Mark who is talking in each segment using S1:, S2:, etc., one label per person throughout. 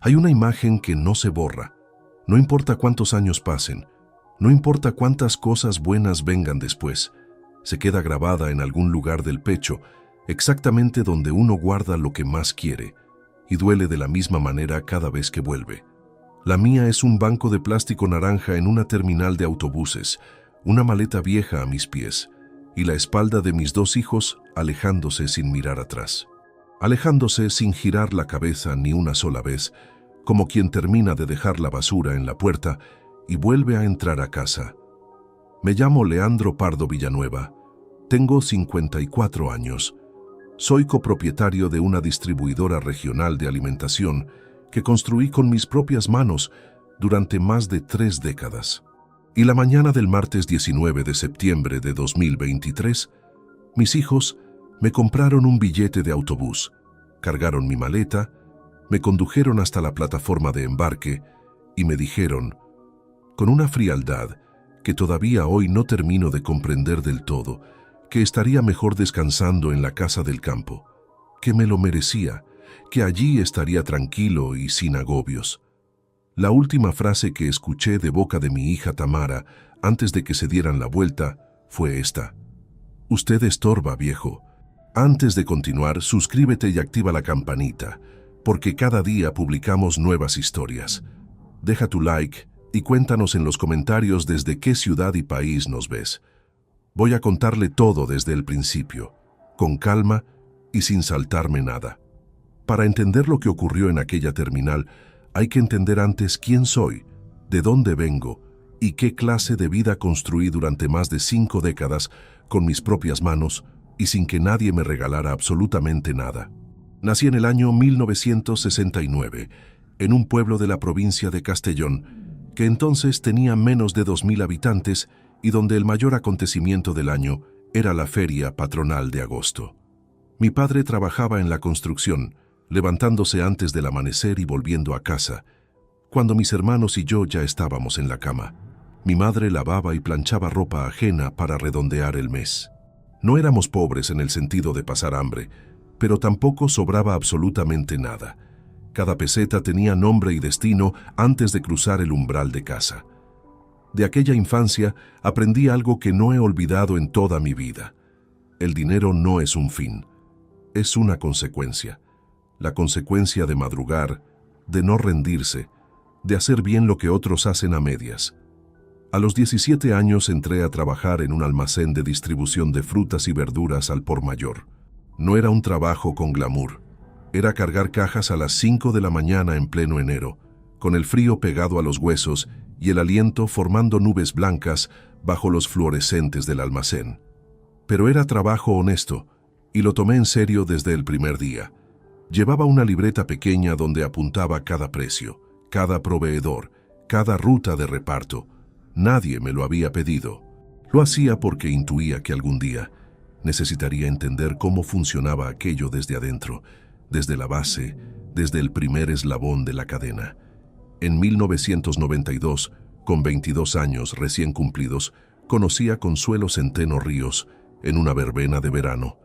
S1: Hay una imagen que no se borra. No importa cuántos años pasen, no importa cuántas cosas buenas vengan después, se queda grabada en algún lugar del pecho, exactamente donde uno guarda lo que más quiere, y duele de la misma manera cada vez que vuelve. La mía es un banco de plástico naranja en una terminal de autobuses, una maleta vieja a mis pies, y la espalda de mis dos hijos alejándose sin mirar atrás. Alejándose sin girar la cabeza ni una sola vez, como quien termina de dejar la basura en la puerta y vuelve a entrar a casa. Me llamo Leandro Pardo Villanueva, tengo 54 años. Soy copropietario de una distribuidora regional de alimentación que construí con mis propias manos durante más de 3 décadas. Y la mañana del martes 19 de septiembre de 2023, mis hijos me compraron un billete de autobús, cargaron mi maleta, me condujeron hasta la plataforma de embarque y me dijeron, con una frialdad que todavía hoy no termino de comprender del todo, que estaría mejor descansando en la casa del campo, que me lo merecía, que allí estaría tranquilo y sin agobios. La última frase que escuché de boca de mi hija Tamara antes de que se dieran la vuelta fue esta: «Usted estorba, viejo». Antes de continuar, suscríbete y activa la campanita, porque cada día publicamos nuevas historias. Deja tu like y cuéntanos en los comentarios desde qué ciudad y país nos ves. Voy a contarle todo desde el principio, con calma y sin saltarme nada. Para entender lo que ocurrió en aquella terminal, hay que entender antes quién soy, de dónde vengo y qué clase de vida construí durante más de 5 décadas con mis propias manos y sin que nadie me regalara absolutamente nada. Nací en el año 1969, en un pueblo de la provincia de Castellón, que entonces tenía menos de 2000 habitantes y donde el mayor acontecimiento del año era la feria patronal de agosto. Mi padre trabajaba en la construcción, levantándose antes del amanecer y volviendo a casa, cuando mis hermanos y yo ya estábamos en la cama. Mi madre lavaba y planchaba ropa ajena para redondear el mes. No éramos pobres en el sentido de pasar hambre, pero tampoco sobraba absolutamente nada. Cada peseta tenía nombre y destino antes de cruzar el umbral de casa. De aquella infancia aprendí algo que no he olvidado en toda mi vida. El dinero no es un fin, es una consecuencia. La consecuencia de madrugar, de no rendirse, de hacer bien lo que otros hacen a medias. A los 17 años entré a trabajar en un almacén de distribución de frutas y verduras al por mayor. No era un trabajo con glamour. Era cargar cajas a las 5 de la mañana en pleno enero, con el frío pegado a los huesos y el aliento formando nubes blancas bajo los fluorescentes del almacén. Pero era trabajo honesto, y lo tomé en serio desde el primer día. Llevaba una libreta pequeña donde apuntaba cada precio, cada proveedor, cada ruta de reparto. Nadie me lo había pedido. Lo hacía porque intuía que algún día necesitaría entender cómo funcionaba aquello desde adentro, desde la base, desde el primer eslabón de la cadena. En 1992, con 22 años recién cumplidos, conocí a Consuelo Centeno Ríos en una verbena de verano.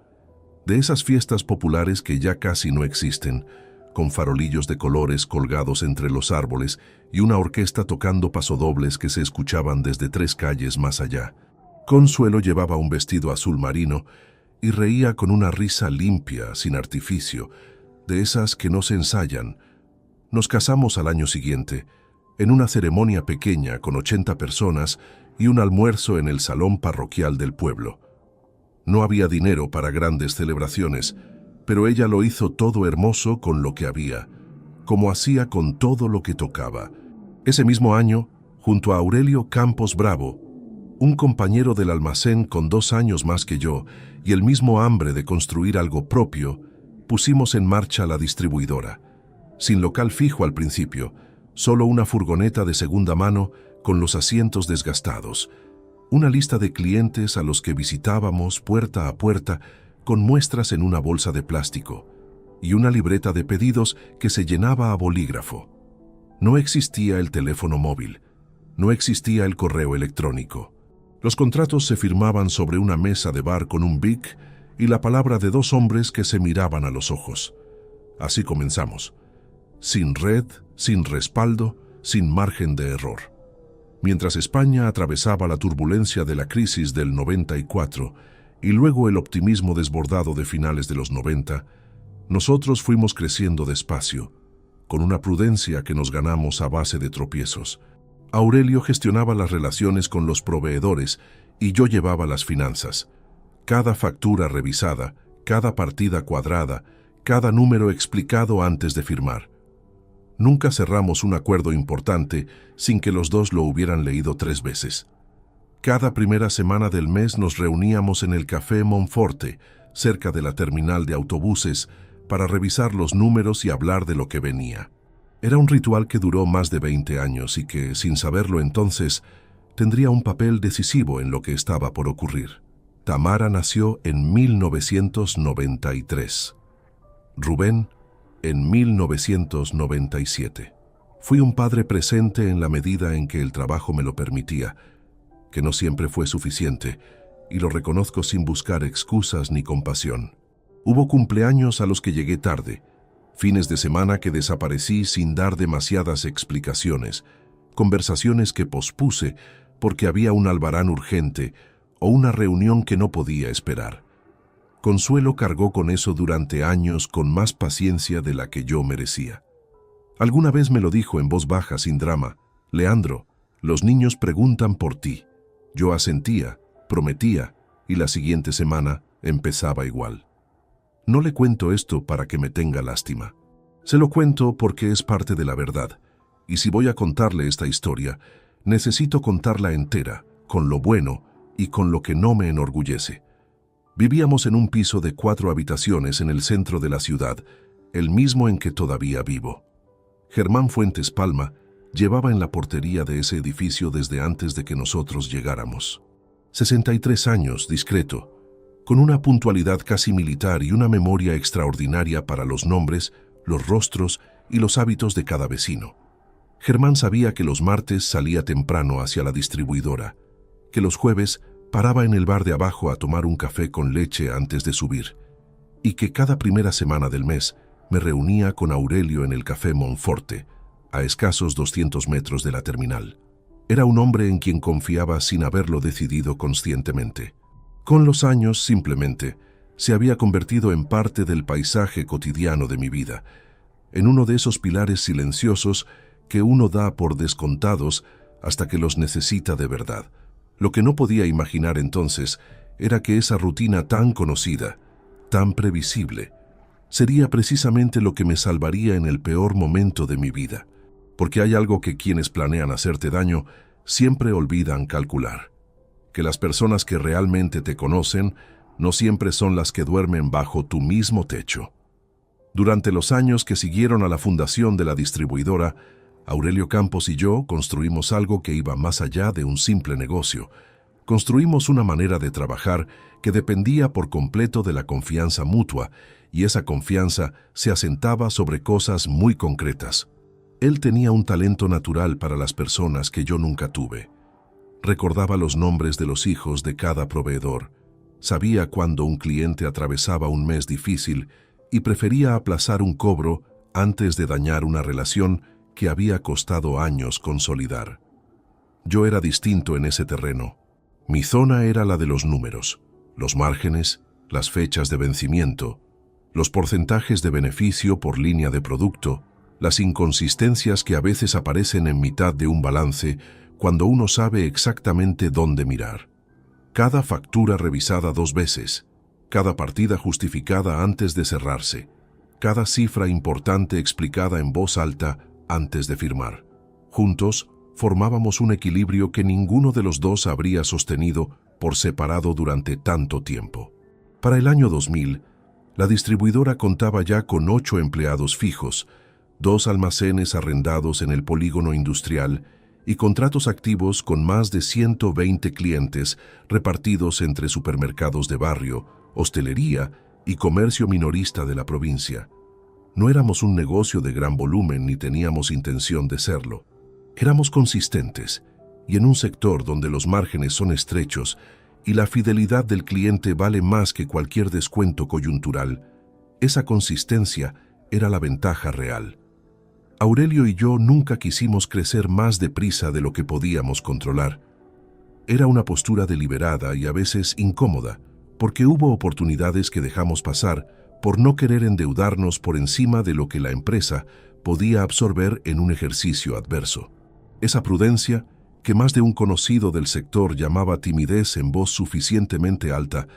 S1: De esas fiestas populares que ya casi no existen, con farolillos de colores colgados entre los árboles y una orquesta tocando pasodobles que se escuchaban desde 3 calles más allá. Consuelo llevaba un vestido azul marino y reía con una risa limpia, sin artificio, de esas que no se ensayan. Nos casamos al año siguiente, en una ceremonia pequeña con 80 personas y un almuerzo en el salón parroquial del pueblo. No había dinero para grandes celebraciones, pero ella lo hizo todo hermoso con lo que había, como hacía con todo lo que tocaba. Ese mismo año, junto a Aurelio Campos Bravo, un compañero del almacén con 2 años más que yo y el mismo hambre de construir algo propio, pusimos en marcha la distribuidora. Sin local fijo al principio, solo una furgoneta de segunda mano con los asientos desgastados, una lista de clientes a los que visitábamos puerta a puerta con muestras en una bolsa de plástico y una libreta de pedidos que se llenaba a bolígrafo. No existía el teléfono móvil, no existía el correo electrónico. Los contratos se firmaban sobre una mesa de bar con un BIC y la palabra de 2 hombres que se miraban a los ojos. Así comenzamos, sin red, sin respaldo, sin margen de error. Mientras España atravesaba la turbulencia de la crisis del 94 y luego el optimismo desbordado de finales de los 90, nosotros fuimos creciendo despacio, con una prudencia que nos ganamos a base de tropiezos. Aurelio gestionaba las relaciones con los proveedores y yo llevaba las finanzas. Cada factura revisada, cada partida cuadrada, cada número explicado antes de firmar. Nunca cerramos un acuerdo importante sin que los dos lo hubieran leído 3 veces. Cada primera semana del mes nos reuníamos en el Café Monforte, cerca de la terminal de autobuses, para revisar los números y hablar de lo que venía. Era un ritual que duró más de 20 años y que, sin saberlo entonces, tendría un papel decisivo en lo que estaba por ocurrir. Tamara nació en 1993. Rubén, en 1997. Fui un padre presente en la medida en que el trabajo me lo permitía, que no siempre fue suficiente, y lo reconozco sin buscar excusas ni compasión. Hubo cumpleaños a los que llegué tarde, fines de semana que desaparecí sin dar demasiadas explicaciones, conversaciones que pospuse porque había un albarán urgente o una reunión que no podía esperar. Consuelo cargó con eso durante años con más paciencia de la que yo merecía. Alguna vez me lo dijo en voz baja, sin drama: «Leandro, los niños preguntan por ti». Yo asentía, prometía, y la siguiente semana empezaba igual. No le cuento esto para que me tenga lástima. Se lo cuento porque es parte de la verdad, y si voy a contarle esta historia, necesito contarla entera, con lo bueno y con lo que no me enorgullece. Vivíamos en un piso de 4 habitaciones en el centro de la ciudad, el mismo en que todavía vivo. Germán Fuentes Palma llevaba en la portería de ese edificio desde antes de que nosotros llegáramos. 63 años, discreto, con una puntualidad casi militar y una memoria extraordinaria para los nombres, los rostros y los hábitos de cada vecino. Germán sabía que los martes salía temprano hacia la distribuidora, que los jueves paraba en el bar de abajo a tomar un café con leche antes de subir, y que cada primera semana del mes me reunía con Aurelio en el Café Monforte, a escasos 200 metros de la terminal. Era un hombre en quien confiaba sin haberlo decidido conscientemente. Con los años, simplemente, se había convertido en parte del paisaje cotidiano de mi vida, en uno de esos pilares silenciosos que uno da por descontados hasta que los necesita de verdad. Lo que no podía imaginar entonces era que esa rutina tan conocida, tan previsible, sería precisamente lo que me salvaría en el peor momento de mi vida. Porque hay algo que quienes planean hacerte daño siempre olvidan calcular: que las personas que realmente te conocen no siempre son las que duermen bajo tu mismo techo. Durante los años que siguieron a la fundación de la distribuidora, Aurelio Campos y yo construimos algo que iba más allá de un simple negocio. Construimos una manera de trabajar que dependía por completo de la confianza mutua, y esa confianza se asentaba sobre cosas muy concretas. Él tenía un talento natural para las personas que yo nunca tuve. Recordaba los nombres de los hijos de cada proveedor, sabía cuando un cliente atravesaba un mes difícil y prefería aplazar un cobro antes de dañar una relación que había costado años consolidar. Yo era distinto en ese terreno. Mi zona era la de los números, los márgenes, las fechas de vencimiento, los porcentajes de beneficio por línea de producto, las inconsistencias que a veces aparecen en mitad de un balance cuando uno sabe exactamente dónde mirar. Cada factura revisada 2 veces, cada partida justificada antes de cerrarse, cada cifra importante explicada en voz alta antes de firmar. Juntos, formábamos un equilibrio que ninguno de los dos habría sostenido por separado durante tanto tiempo. Para el año 2000, la distribuidora contaba ya con 8 empleados fijos, 2 almacenes arrendados en el polígono industrial y contratos activos con más de 120 clientes repartidos entre supermercados de barrio, hostelería y comercio minorista de la provincia. No éramos un negocio de gran volumen ni teníamos intención de serlo. Éramos consistentes, y en un sector donde los márgenes son estrechos y la fidelidad del cliente vale más que cualquier descuento coyuntural, esa consistencia era la ventaja real. Aurelio y yo nunca quisimos crecer más deprisa de lo que podíamos controlar. Era una postura deliberada y a veces incómoda, porque hubo oportunidades que dejamos pasar por no querer endeudarnos por encima de lo que la empresa podía absorber en un ejercicio adverso. Esa prudencia, que más de un conocido del sector llamaba timidez en voz suficientemente alta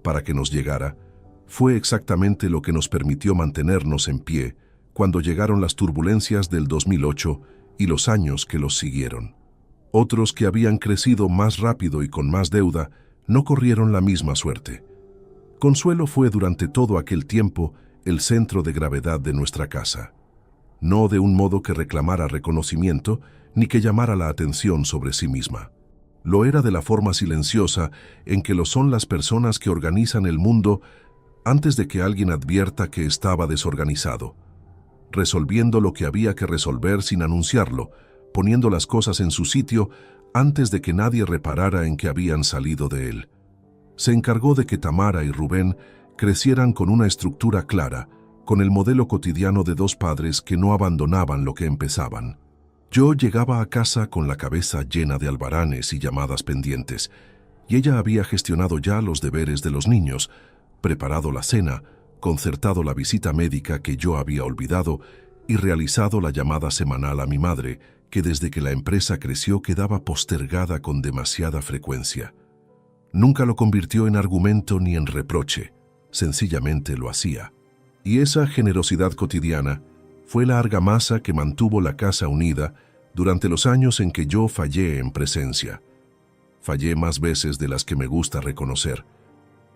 S1: para que nos llegara, fue exactamente lo que nos permitió mantenernos en pie cuando llegaron las turbulencias del 2008 y los años que los siguieron. Otros que habían crecido más rápido y con más deuda no corrieron la misma suerte. Consuelo fue durante todo aquel tiempo el centro de gravedad de nuestra casa. No de un modo que reclamara reconocimiento ni que llamara la atención sobre sí misma. Lo era de la forma silenciosa en que lo son las personas que organizan el mundo antes de que alguien advierta que estaba desorganizado, resolviendo lo que había que resolver sin anunciarlo, poniendo las cosas en su sitio antes de que nadie reparara en que habían salido de él. Se encargó de que Tamara y Rubén crecieran con una estructura clara, con el modelo cotidiano de dos padres que no abandonaban lo que empezaban. Yo llegaba a casa con la cabeza llena de albaranes y llamadas pendientes, y ella había gestionado ya los deberes de los niños, preparado la cena, concertado la visita médica que yo había olvidado y realizado la llamada semanal a mi madre, que desde que la empresa creció quedaba postergada con demasiada frecuencia. Nunca lo convirtió en argumento ni en reproche, sencillamente lo hacía. Y esa generosidad cotidiana fue la argamasa que mantuvo la casa unida durante los años en que yo fallé en presencia. Fallé más veces de las que me gusta reconocer.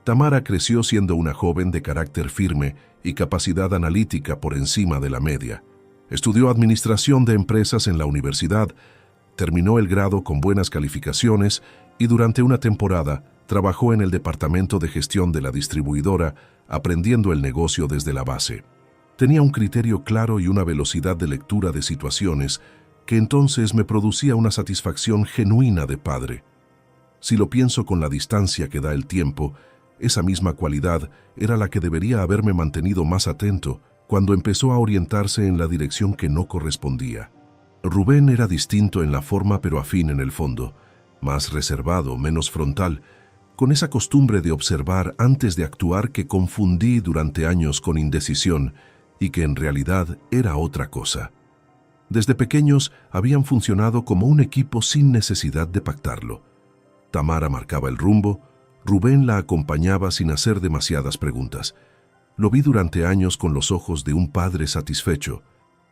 S1: Tamara creció siendo una joven de carácter firme y capacidad analítica por encima de la media. Estudió administración de empresas en la universidad, terminó el grado con buenas calificaciones y durante una temporada trabajó en el departamento de gestión de la distribuidora, aprendiendo el negocio desde la base. Tenía un criterio claro y una velocidad de lectura de situaciones que entonces me producía una satisfacción genuina de padre. Si lo pienso con la distancia que da el tiempo, esa misma cualidad era la que debería haberme mantenido más atento cuando empezó a orientarse en la dirección que no correspondía. Rubén era distinto en la forma pero afín en el fondo, más reservado, menos frontal, con esa costumbre de observar antes de actuar que confundí durante años con indecisión y que en realidad era otra cosa. Desde pequeños habían funcionado como un equipo sin necesidad de pactarlo. Tamara marcaba el rumbo, Rubén la acompañaba sin hacer demasiadas preguntas. Lo vi durante años con los ojos de un padre satisfecho,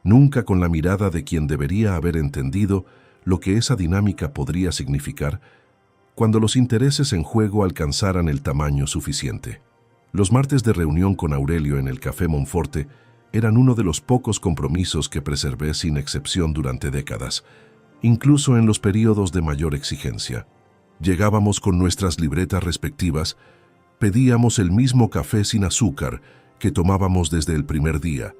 S1: nunca con la mirada de quien debería haber entendido lo que esa dinámica podría significar cuando los intereses en juego alcanzaran el tamaño suficiente. Los martes de reunión con Aurelio en el Café Monforte eran uno de los pocos compromisos que preservé sin excepción durante décadas, incluso en los períodos de mayor exigencia. Llegábamos con nuestras libretas respectivas, pedíamos el mismo café sin azúcar que tomábamos desde el primer día,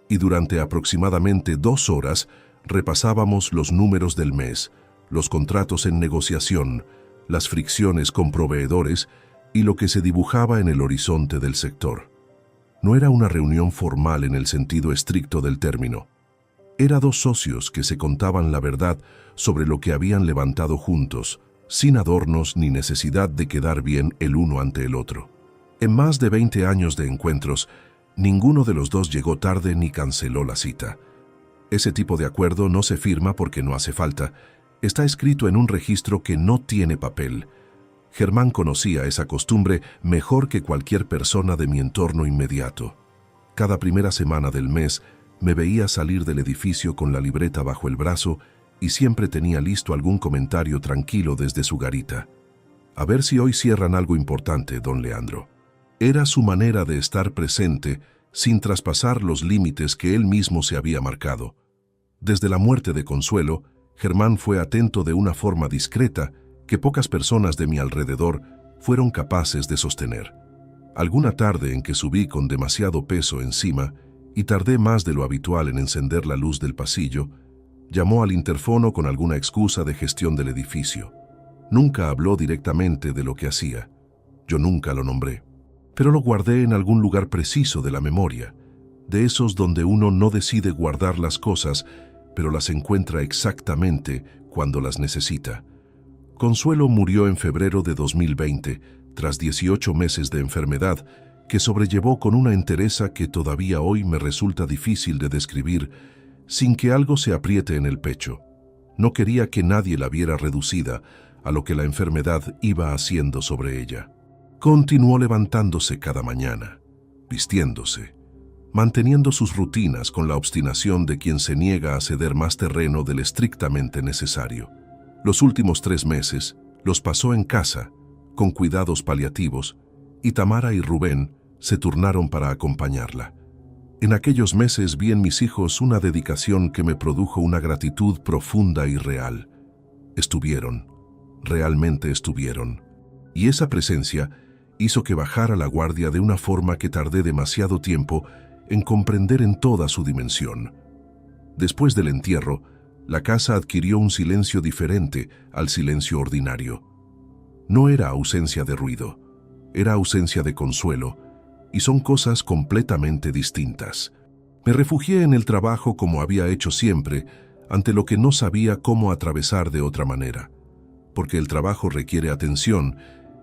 S1: y durante aproximadamente 2 horas repasábamos los números del mes, los contratos en negociación, las fricciones con proveedores y lo que se dibujaba en el horizonte del sector. No era una reunión formal en el sentido estricto del término. Era 2 socios que se contaban la verdad sobre lo que habían levantado juntos, sin adornos ni necesidad de quedar bien el uno ante el otro. En más de 20 años de encuentros, ninguno de los dos llegó tarde ni canceló la cita. Ese tipo de acuerdo no se firma porque no hace falta. Está escrito en un registro que no tiene papel. Germán conocía esa costumbre mejor que cualquier persona de mi entorno inmediato. Cada primera semana del mes me veía salir del edificio con la libreta bajo el brazo y siempre tenía listo algún comentario tranquilo desde su garita. A ver si hoy cierran algo importante, don Leandro. Era su manera de estar presente sin traspasar los límites que él mismo se había marcado. Desde la muerte de Consuelo, Germán fue atento de una forma discreta que pocas personas de mi alrededor fueron capaces de sostener. Alguna tarde en que subí con demasiado peso encima y tardé más de lo habitual en encender la luz del pasillo, llamó al interfono con alguna excusa de gestión del edificio. Nunca habló directamente de lo que hacía. Yo nunca lo nombré, pero lo guardé en algún lugar preciso de la memoria, de esos donde uno no decide guardar las cosas, pero las encuentra exactamente cuando las necesita. Consuelo murió en febrero de 2020, tras 18 meses de enfermedad, que sobrellevó con una entereza que todavía hoy me resulta difícil de describir, sin que algo se apriete en el pecho. No quería que nadie la viera reducida a lo que la enfermedad iba haciendo sobre ella. Continuó levantándose cada mañana, vistiéndose, manteniendo sus rutinas con la obstinación de quien se niega a ceder más terreno del estrictamente necesario. Los últimos 3 meses los pasó en casa, con cuidados paliativos, y Tamara y Rubén se turnaron para acompañarla. En aquellos meses vi en mis hijos una dedicación que me produjo una gratitud profunda y real. Estuvieron, realmente estuvieron, y esa presencia hizo que bajara la guardia de una forma que tardé demasiado tiempo en comprender en toda su dimensión. Después del entierro, la casa adquirió un silencio diferente al silencio ordinario. No era ausencia de ruido, era ausencia de consuelo, y son cosas completamente distintas. Me refugié en el trabajo como había hecho siempre, ante lo que no sabía cómo atravesar de otra manera, porque el trabajo requiere atención,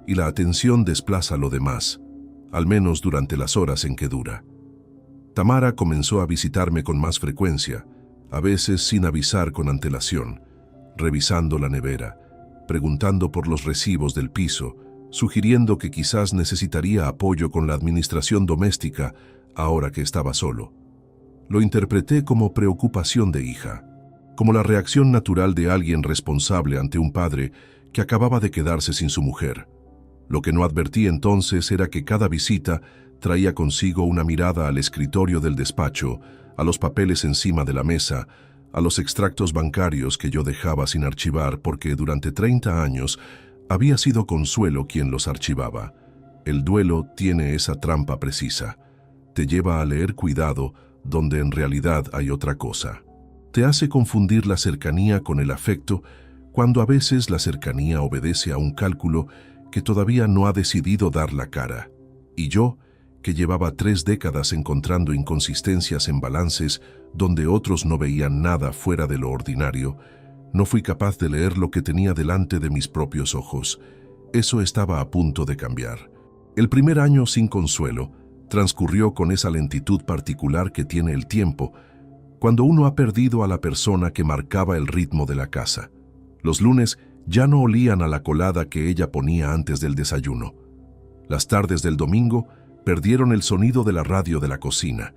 S1: y la atención desplaza lo demás, al menos durante las horas en que dura. Tamara comenzó a visitarme con más frecuencia, a veces sin avisar con antelación, revisando la nevera, preguntando por los recibos del piso, sugiriendo que quizás necesitaría apoyo con la administración doméstica ahora que estaba solo. Lo interpreté como preocupación de hija, como la reacción natural de alguien responsable ante un padre que acababa de quedarse sin su mujer. Lo que no advertí entonces era que cada visita traía consigo una mirada al escritorio del despacho, a los papeles encima de la mesa, a los extractos bancarios que yo dejaba sin archivar porque durante 30 años había sido Consuelo quien los archivaba. El duelo tiene esa trampa precisa. Te lleva a leer cuidado donde en realidad hay otra cosa. Te hace confundir la cercanía con el afecto, cuando a veces la cercanía obedece a un cálculo que todavía no ha decidido dar la cara. Y yo, que llevaba 3 décadas encontrando inconsistencias en balances donde otros no veían nada fuera de lo ordinario, no fui capaz de leer lo que tenía delante de mis propios ojos. Eso estaba a punto de cambiar. El primer año sin Consuelo transcurrió con esa lentitud particular que tiene el tiempo, cuando uno ha perdido a la persona que marcaba el ritmo de la casa. Los lunes ya no olían a la colada que ella ponía antes del desayuno. Las tardes del domingo perdieron el sonido de la radio de la cocina.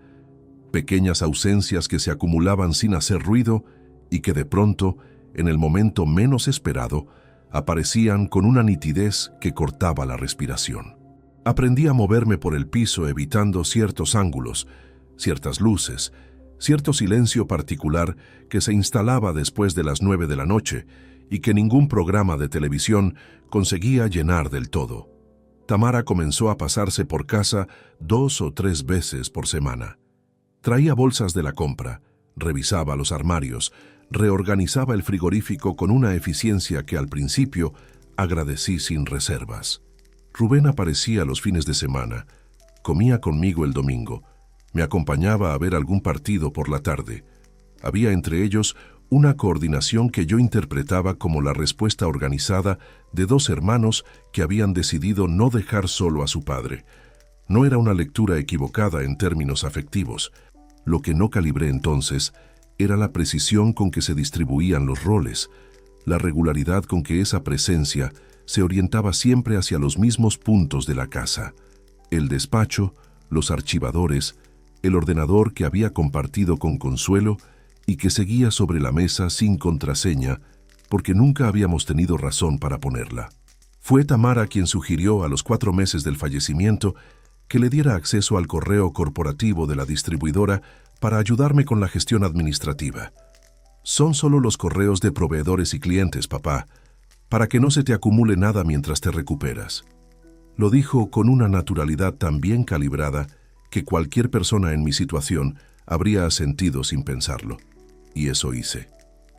S1: Pequeñas ausencias que se acumulaban sin hacer ruido y que de pronto, en el momento menos esperado, aparecían con una nitidez que cortaba la respiración. Aprendí a moverme por el piso evitando ciertos ángulos, ciertas luces, cierto silencio particular que se instalaba después de las 9 de la noche y que ningún programa de televisión conseguía llenar del todo. Tamara comenzó a pasarse por casa 2 o 3 veces por semana. Traía bolsas de la compra, revisaba los armarios, reorganizaba el frigorífico con una eficiencia que al principio agradecí sin reservas. Rubén aparecía los fines de semana, comía conmigo el domingo, me acompañaba a ver algún partido por la tarde. Había entre ellos una coordinación que yo interpretaba como la respuesta organizada de 2 hermanos que habían decidido no dejar solo a su padre. No era una lectura equivocada en términos afectivos. Lo que no calibré entonces era la precisión con que se distribuían los roles, la regularidad con que esa presencia se orientaba siempre hacia los mismos puntos de la casa: el despacho, los archivadores, el ordenador que había compartido con Consuelo y que seguía sobre la mesa sin contraseña, porque nunca habíamos tenido razón para ponerla. Fue Tamara quien sugirió a los 4 meses del fallecimiento que le diera acceso al correo corporativo de la distribuidora para ayudarme con la gestión administrativa. Son solo los correos de proveedores y clientes, papá, para que no se te acumule nada mientras te recuperas. Lo dijo con una naturalidad tan bien calibrada que cualquier persona en mi situación habría asentido sin pensarlo. Y eso hice.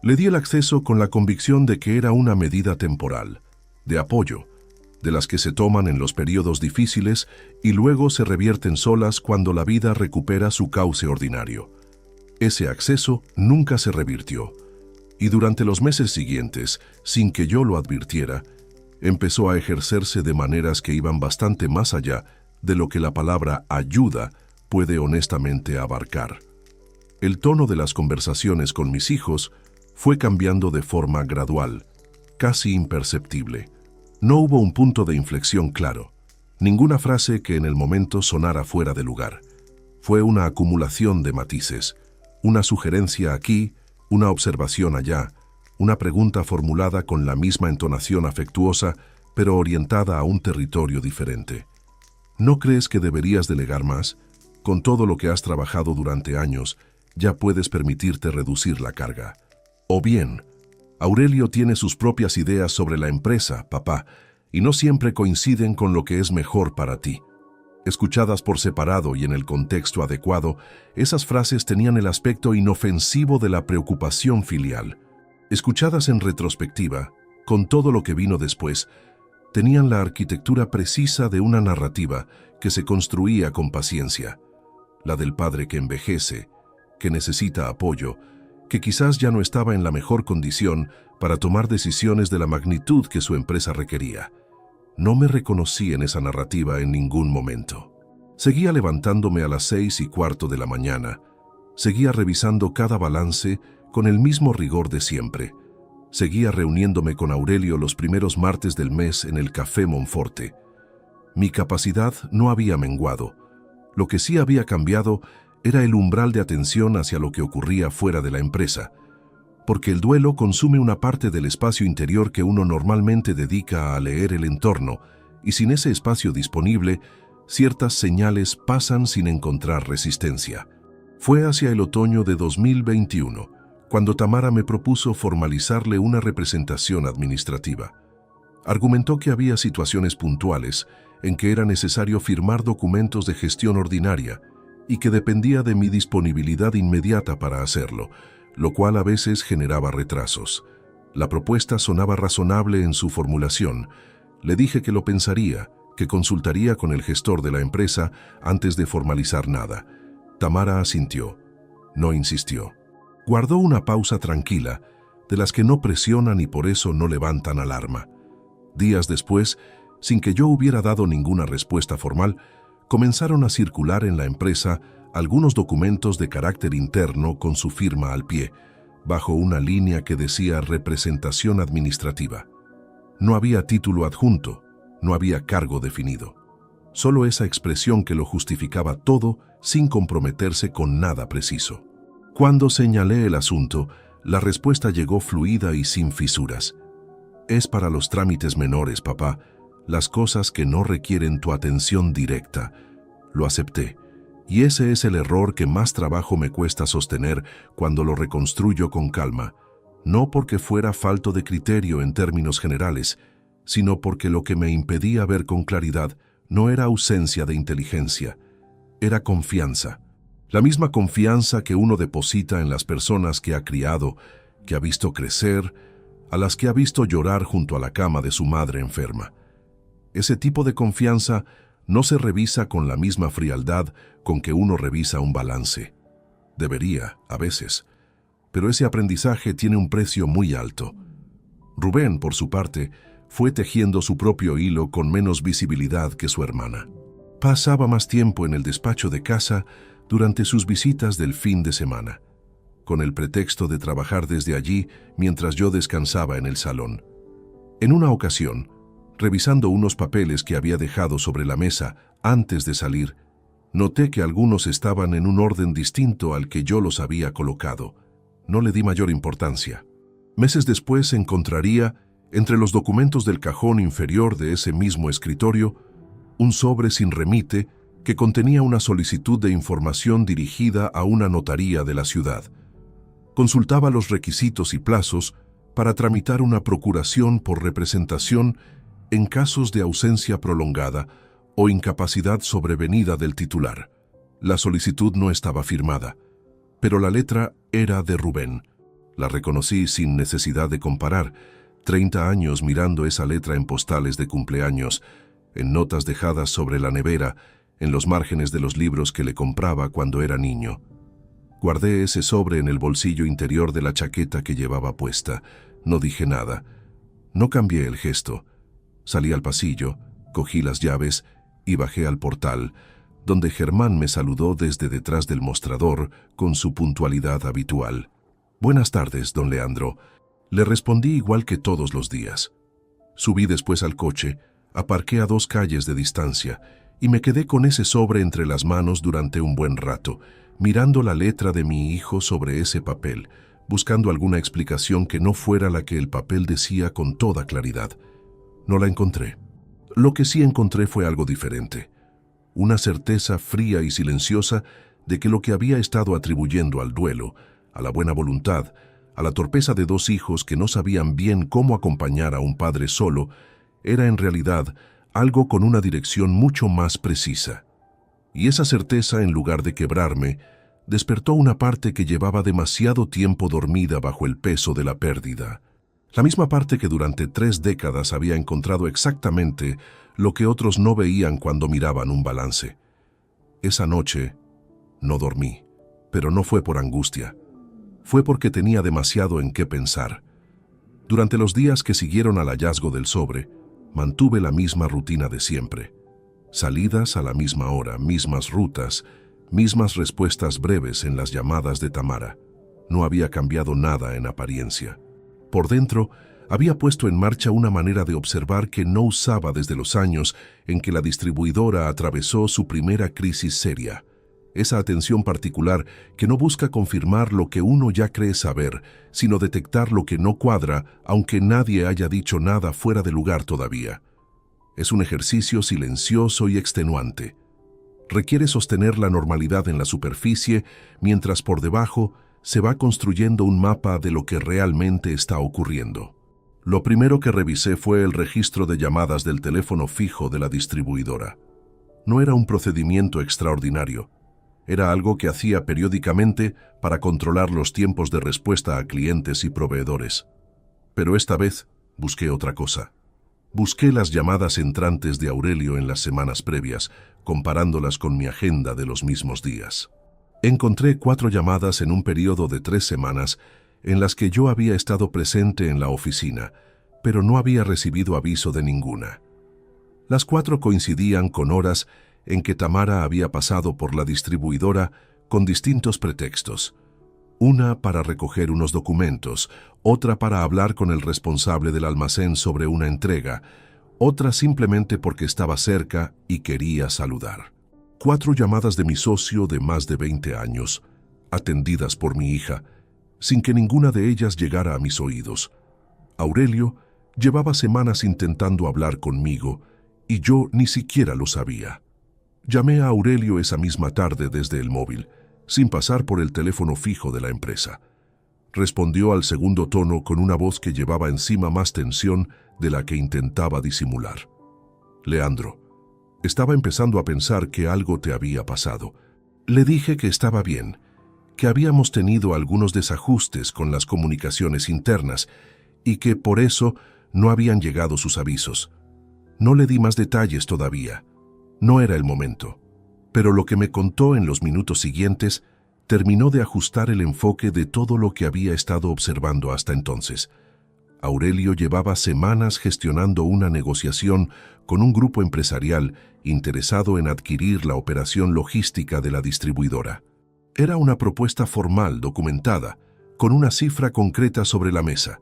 S1: Le di el acceso con la convicción de que era una medida temporal, de apoyo, de las que se toman en los periodos difíciles y luego se revierten solas cuando la vida recupera su cauce ordinario. Ese acceso nunca se revirtió, y durante los meses siguientes, sin que yo lo advirtiera, empezó a ejercerse de maneras que iban bastante más allá de lo que la palabra ayuda puede honestamente abarcar. El tono de las conversaciones con mis hijos fue cambiando de forma gradual, casi imperceptible. No hubo un punto de inflexión claro, ninguna frase que en el momento sonara fuera de lugar. Fue una acumulación de matices, una sugerencia aquí, una observación allá, una pregunta formulada con la misma entonación afectuosa, pero orientada a un territorio diferente. ¿No crees que deberías delegar más? Con todo lo que has trabajado durante años, ya puedes permitirte reducir la carga. O bien, Aurelio tiene sus propias ideas sobre la empresa, papá, y no siempre coinciden con lo que es mejor para ti. Escuchadas por separado y en el contexto adecuado, esas frases tenían el aspecto inofensivo de la preocupación filial. Escuchadas en retrospectiva, con todo lo que vino después, tenían la arquitectura precisa de una narrativa que se construía con paciencia. La del padre que envejece, que necesita apoyo, que quizás ya no estaba en la mejor condición para tomar decisiones de la magnitud que su empresa requería. No me reconocí en esa narrativa en ningún momento. Seguía levantándome a las 6:15 de la mañana. Seguía revisando cada balance con el mismo rigor de siempre. Seguía reuniéndome con Aurelio los primeros martes del mes en el Café Monforte. Mi capacidad no había menguado. Lo que sí había cambiado era el umbral de atención hacia lo que ocurría fuera de la empresa, porque el duelo consume una parte del espacio interior que uno normalmente dedica a leer el entorno, y sin ese espacio disponible, ciertas señales pasan sin encontrar resistencia. Fue hacia el otoño de 2021, cuando Tamara me propuso formalizarle una representación administrativa. Argumentó que había situaciones puntuales en que era necesario firmar documentos de gestión ordinaria, y que dependía de mi disponibilidad inmediata para hacerlo, lo cual a veces generaba retrasos. La propuesta sonaba razonable en su formulación. Le dije que lo pensaría, que consultaría con el gestor de la empresa antes de formalizar nada. Tamara asintió. No insistió. Guardó una pausa tranquila, de las que no presionan y por eso no levantan alarma. Días después, sin que yo hubiera dado ninguna respuesta formal, comenzaron a circular en la empresa algunos documentos de carácter interno con su firma al pie, bajo una línea que decía representación administrativa. No había título adjunto, no había cargo definido. Solo esa expresión que lo justificaba todo sin comprometerse con nada preciso. Cuando señalé el asunto, la respuesta llegó fluida y sin fisuras. Es para los trámites menores, papá, las cosas que no requieren tu atención directa. Lo acepté, y ese es el error que más trabajo me cuesta sostener cuando lo reconstruyo con calma, no porque fuera falto de criterio en términos generales, sino porque lo que me impedía ver con claridad no era ausencia de inteligencia, era confianza. La misma confianza que uno deposita en las personas que ha criado, que ha visto crecer, a las que ha visto llorar junto a la cama de su madre enferma. Ese tipo de confianza no se revisa con la misma frialdad con que uno revisa un balance. Debería, a veces, pero ese aprendizaje tiene un precio muy alto. Rubén, por su parte, fue tejiendo su propio hilo con menos visibilidad que su hermana. Pasaba más tiempo en el despacho de casa durante sus visitas del fin de semana, con el pretexto de trabajar desde allí mientras yo descansaba en el salón. En una ocasión, revisando unos papeles que había dejado sobre la mesa antes de salir, noté que algunos estaban en un orden distinto al que yo los había colocado. No le di mayor importancia. Meses después encontraría, entre los documentos del cajón inferior de ese mismo escritorio, un sobre sin remite que contenía una solicitud de información dirigida a una notaría de la ciudad. Consultaba los requisitos y plazos para tramitar una procuración por representación en casos de ausencia prolongada o incapacidad sobrevenida del titular. La solicitud no estaba firmada, pero la letra era de Rubén. La reconocí sin necesidad de comparar, 30 años mirando esa letra en postales de cumpleaños, en notas dejadas sobre la nevera, en los márgenes de los libros que le compraba cuando era niño. Guardé ese sobre en el bolsillo interior de la chaqueta que llevaba puesta. No dije nada. No cambié el gesto. Salí al pasillo, cogí las llaves y bajé al portal, donde Germán me saludó desde detrás del mostrador con su puntualidad habitual. «Buenas tardes, don Leandro», le respondí igual que todos los días. Subí después al coche, aparqué a 2 calles de distancia y me quedé con ese sobre entre las manos durante un buen rato, mirando la letra de mi hijo sobre ese papel, buscando alguna explicación que no fuera la que el papel decía con toda claridad. No la encontré. Lo que sí encontré fue algo diferente. Una certeza fría y silenciosa de que lo que había estado atribuyendo al duelo, a la buena voluntad, a la torpeza de 2 hijos que no sabían bien cómo acompañar a un padre solo, era en realidad algo con una dirección mucho más precisa. Y esa certeza, en lugar de quebrarme, despertó una parte que llevaba demasiado tiempo dormida bajo el peso de la pérdida. La misma parte que durante 3 décadas había encontrado exactamente lo que otros no veían cuando miraban un balance. Esa noche no dormí, pero no fue por angustia. Fue porque tenía demasiado en qué pensar. Durante los días que siguieron al hallazgo del sobre, mantuve la misma rutina de siempre. Salidas a la misma hora, mismas rutas, mismas respuestas breves en las llamadas de Tamara. No había cambiado nada en apariencia. Por dentro, había puesto en marcha una manera de observar que no usaba desde los años en que la distribuidora atravesó su primera crisis seria. Esa atención particular que no busca confirmar lo que uno ya cree saber, sino detectar lo que no cuadra, aunque nadie haya dicho nada fuera de lugar todavía. Es un ejercicio silencioso y extenuante. Requiere sostener la normalidad en la superficie, mientras por debajo se va construyendo un mapa de lo que realmente está ocurriendo. Lo primero que revisé fue el registro de llamadas del teléfono fijo de la distribuidora. No era un procedimiento extraordinario. Era algo que hacía periódicamente para controlar los tiempos de respuesta a clientes y proveedores. Pero esta vez busqué otra cosa. Busqué las llamadas entrantes de Aurelio en las semanas previas, comparándolas con mi agenda de los mismos días. Encontré 4 llamadas en un periodo de 3 semanas en las que yo había estado presente en la oficina, pero no había recibido aviso de ninguna. Las 4 coincidían con horas en que Tamara había pasado por la distribuidora con distintos pretextos. Una para recoger unos documentos, otra para hablar con el responsable del almacén sobre una entrega, otra simplemente porque estaba cerca y quería saludar. 4 llamadas de mi socio de más de 20 años, atendidas por mi hija, sin que ninguna de ellas llegara a mis oídos. Aurelio llevaba semanas intentando hablar conmigo y yo ni siquiera lo sabía. Llamé a Aurelio esa misma tarde desde el móvil, sin pasar por el teléfono fijo de la empresa. Respondió al segundo tono con una voz que llevaba encima más tensión de la que intentaba disimular. «Leandro, estaba empezando a pensar que algo te había pasado. Le dije que estaba bien, que habíamos tenido algunos desajustes con las comunicaciones internas y que por eso no habían llegado sus avisos. No le di más detalles todavía. No era el momento, pero lo que me contó en los minutos siguientes terminó de ajustar el enfoque de todo lo que había estado observando hasta entonces. Aurelio llevaba semanas gestionando una negociación con un grupo empresarial interesado en adquirir la operación logística de la distribuidora. Era una propuesta formal, documentada, con una cifra concreta sobre la mesa: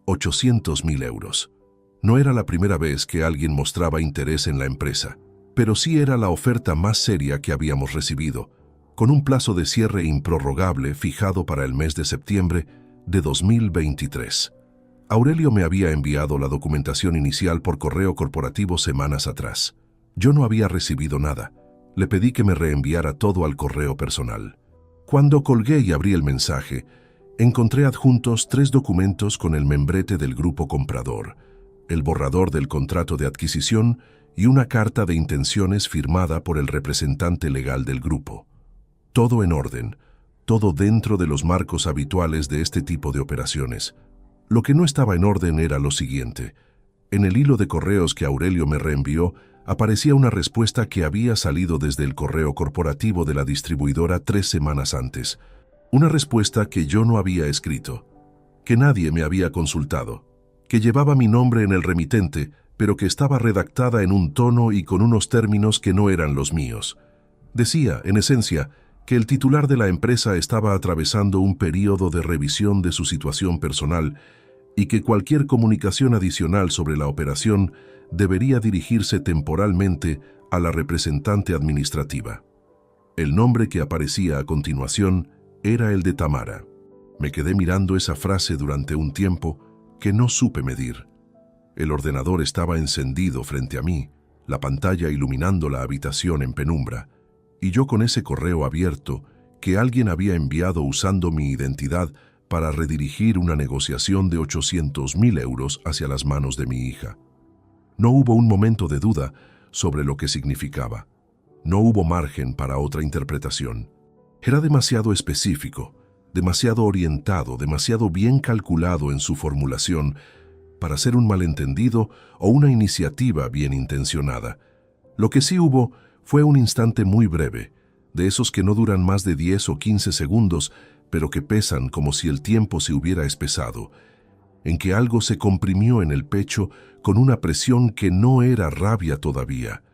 S1: 800.000 euros. No era la primera vez que alguien mostraba interés en la empresa, pero sí era la oferta más seria que habíamos recibido, con un plazo de cierre improrrogable fijado para el mes de septiembre de 2023. Aurelio me había enviado la documentación inicial por correo corporativo semanas atrás. Yo no había recibido nada. Le pedí que me reenviara todo al correo personal. Cuando colgué y abrí el mensaje, encontré adjuntos 3 documentos con el membrete del grupo comprador, el borrador del contrato de adquisición y una carta de intenciones firmada por el representante legal del grupo. Todo en orden, todo dentro de los marcos habituales de este tipo de operaciones. Lo que no estaba en orden era lo siguiente. En el hilo de correos que Aurelio me reenvió, aparecía una respuesta que había salido desde el correo corporativo de la distribuidora 3 semanas antes. Una respuesta que yo no había escrito, que nadie me había consultado, que llevaba mi nombre en el remitente, pero que estaba redactada en un tono y con unos términos que no eran los míos. Decía, en esencia, que el titular de la empresa estaba atravesando un período de revisión de su situación personal y que cualquier comunicación adicional sobre la operación debería dirigirse temporalmente a la representante administrativa. El nombre que aparecía a continuación era el de Tamara. Me quedé mirando esa frase durante un tiempo que no supe medir. El ordenador estaba encendido frente a mí, la pantalla iluminando la habitación en penumbra, y yo con ese correo abierto que alguien había enviado usando mi identidad para redirigir una negociación de 800.000 euros hacia las manos de mi hija. No hubo un momento de duda sobre lo que significaba. No hubo margen para otra interpretación. Era demasiado específico, demasiado orientado, demasiado bien calculado en su formulación para ser un malentendido o una iniciativa bien intencionada. Lo que sí hubo fue un instante muy breve, de esos que no duran más de 10 o 15 segundos, pero que pesan como si el tiempo se hubiera espesado, en que algo se comprimió en el pecho con una presión que no era rabia todavía.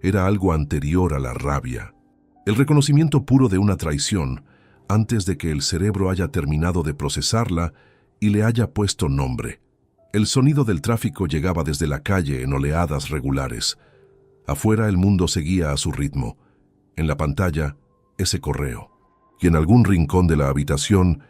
S1: Era algo anterior a la rabia. El reconocimiento puro de una traición, antes de que el cerebro haya terminado de procesarla y le haya puesto nombre. El sonido del tráfico llegaba desde la calle en oleadas regulares. Afuera el mundo seguía a su ritmo. En la pantalla, ese correo. Y en algún rincón de la habitación,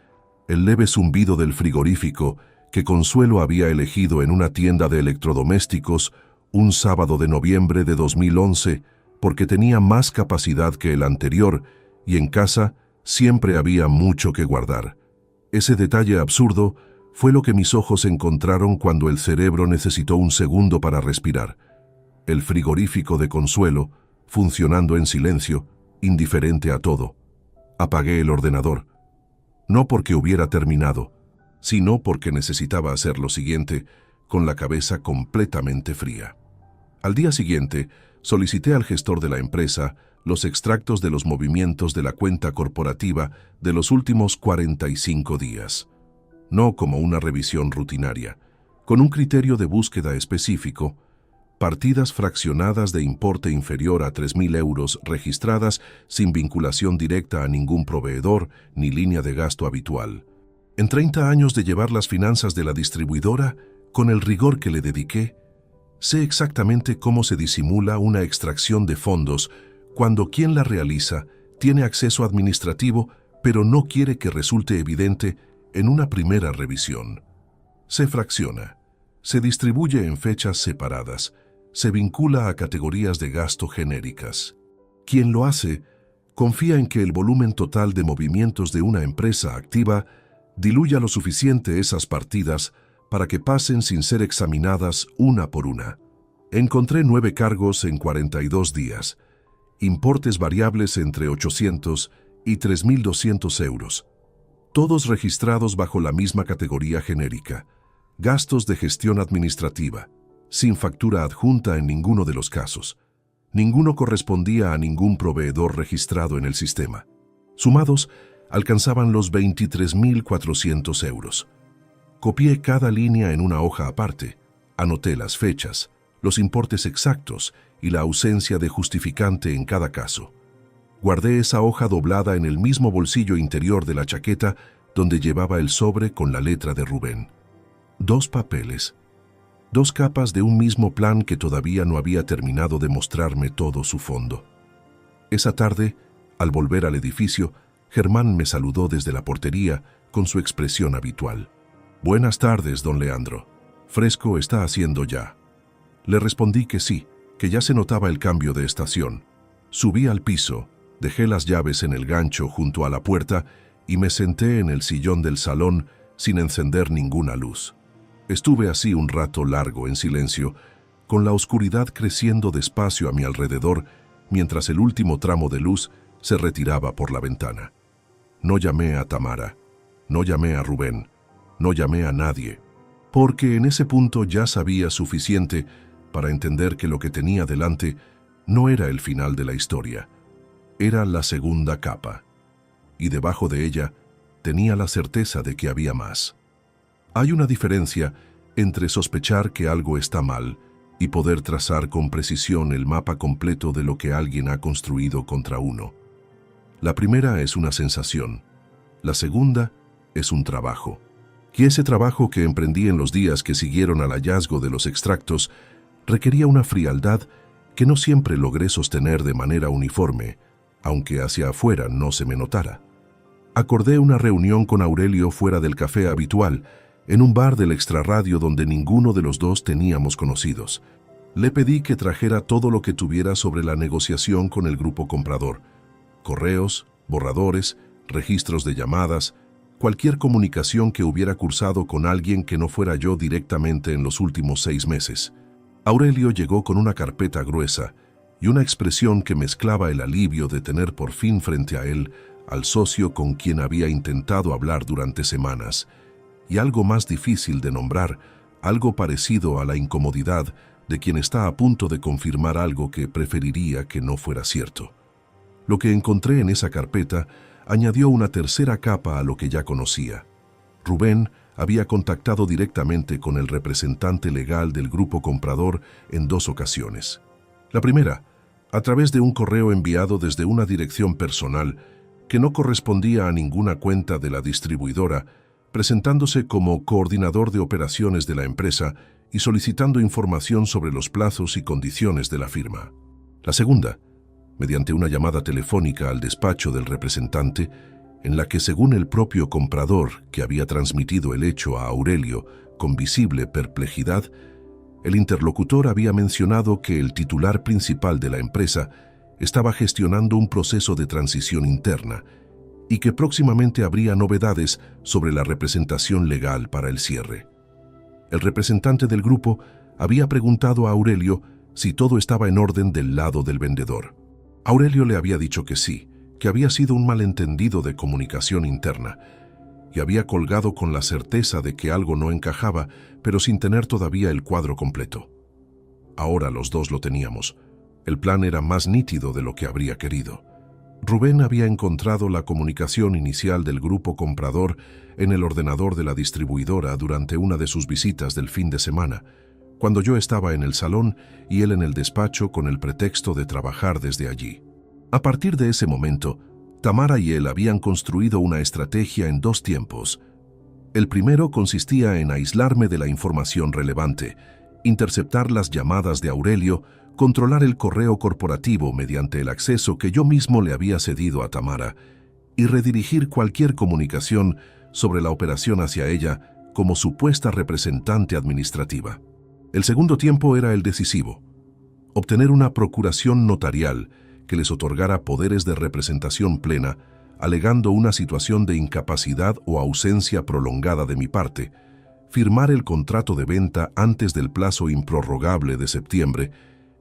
S1: el leve zumbido del frigorífico que Consuelo había elegido en una tienda de electrodomésticos un sábado de noviembre de 2011 porque tenía más capacidad que el anterior y en casa siempre había mucho que guardar. Ese detalle absurdo fue lo que mis ojos encontraron cuando el cerebro necesitó un segundo para respirar. El frigorífico de Consuelo, funcionando en silencio, indiferente a todo. Apagué el ordenador. No porque hubiera terminado, sino porque necesitaba hacer lo siguiente con la cabeza completamente fría. Al día siguiente, solicité al gestor de la empresa los extractos de los movimientos de la cuenta corporativa de los últimos 45 días. No como una revisión rutinaria, con un criterio de búsqueda específico, partidas fraccionadas de importe inferior a 3.000 euros registradas sin vinculación directa a ningún proveedor ni línea de gasto habitual. En 30 años de llevar las finanzas de la distribuidora, con el rigor que le dediqué, sé exactamente cómo se disimula una extracción de fondos cuando quien la realiza tiene acceso administrativo pero no quiere que resulte evidente en una primera revisión. Se fracciona, se distribuye en fechas separadas, se vincula a categorías de gasto genéricas. Quien lo hace confía en que el volumen total de movimientos de una empresa activa diluya lo suficiente esas partidas para que pasen sin ser examinadas una por una. Encontré 9 cargos en 42 días, importes variables entre 800 y 3.200 euros, todos registrados bajo la misma categoría genérica, gastos de gestión administrativa, sin factura adjunta en ninguno de los casos. Ninguno correspondía a ningún proveedor registrado en el sistema. Sumados, alcanzaban los 23.400 euros. Copié cada línea en una hoja aparte, anoté las fechas, los importes exactos y la ausencia de justificante en cada caso. Guardé esa hoja doblada en el mismo bolsillo interior de la chaqueta donde llevaba el sobre con la letra de Rubén. 2 papeles. 2 capas de un mismo plan que todavía no había terminado de mostrarme todo su fondo. Esa tarde, al volver al edificio, Germán me saludó desde la portería con su expresión habitual. «Buenas tardes, don Leandro. ¿Fresco está haciendo ya?» Le respondí que sí, que ya se notaba el cambio de estación. Subí al piso, dejé las llaves en el gancho junto a la puerta y me senté en el sillón del salón sin encender ninguna luz. Estuve así un rato largo en silencio, con la oscuridad creciendo despacio a mi alrededor mientras el último tramo de luz se retiraba por la ventana. No llamé a Tamara, no llamé a Rubén, No llamé a nadie, porque en ese punto ya sabía suficiente para entender que lo que tenía delante no era el final de la historia, era la segunda capa, y debajo de ella tenía la certeza de que había más. Hay una diferencia entre sospechar que algo está mal y poder trazar con precisión el mapa completo de lo que alguien ha construido contra uno. La primera es una sensación, la segunda es un trabajo. Y ese trabajo que emprendí en los días que siguieron al hallazgo de los extractos requería una frialdad que no siempre logré sostener de manera uniforme, aunque hacia afuera no se me notara. Acordé una reunión con Aurelio fuera del café habitual, en un bar del extrarradio donde ninguno de los dos teníamos conocidos. Le pedí que trajera todo lo que tuviera sobre la negociación con el grupo comprador: correos, borradores, registros de llamadas, cualquier comunicación que hubiera cursado con alguien que no fuera yo directamente en los últimos 6 meses. Aurelio llegó con una carpeta gruesa y una expresión que mezclaba el alivio de tener por fin frente a él al socio con quien había intentado hablar durante semanas, y algo más difícil de nombrar, algo parecido a la incomodidad de quien está a punto de confirmar algo que preferiría que no fuera cierto. Lo que encontré en esa carpeta añadió una tercera capa a lo que ya conocía. Rubén había contactado directamente con el representante legal del grupo comprador en 2 ocasiones. La primera, a través de un correo enviado desde una dirección personal que no correspondía a ninguna cuenta de la distribuidora, presentándose como coordinador de operaciones de la empresa y solicitando información sobre los plazos y condiciones de la firma. La segunda, mediante una llamada telefónica al despacho del representante, en la que, según el propio comprador que había transmitido el hecho a Aurelio con visible perplejidad, el interlocutor había mencionado que el titular principal de la empresa estaba gestionando un proceso de transición interna y que próximamente habría novedades sobre la representación legal para el cierre. El representante del grupo había preguntado a Aurelio si todo estaba en orden del lado del vendedor. Aurelio le había dicho que sí, que había sido un malentendido de comunicación interna, y había colgado con la certeza de que algo no encajaba, pero sin tener todavía el cuadro completo. Ahora los dos lo teníamos. El plan era más nítido de lo que habría querido. Rubén había encontrado la comunicación inicial del grupo comprador en el ordenador de la distribuidora durante una de sus visitas del fin de semana, cuando yo estaba en el salón y él en el despacho con el pretexto de trabajar desde allí. A partir de ese momento, Tamara y él habían construido una estrategia en 2 tiempos. El primero consistía en aislarme de la información relevante, interceptar las llamadas de Aurelio, controlar el correo corporativo mediante el acceso que yo mismo le había cedido a Tamara y redirigir cualquier comunicación sobre la operación hacia ella como supuesta representante administrativa. El segundo tiempo era el decisivo: obtener una procuración notarial que les otorgara poderes de representación plena, alegando una situación de incapacidad o ausencia prolongada de mi parte, firmar el contrato de venta antes del plazo improrrogable de septiembre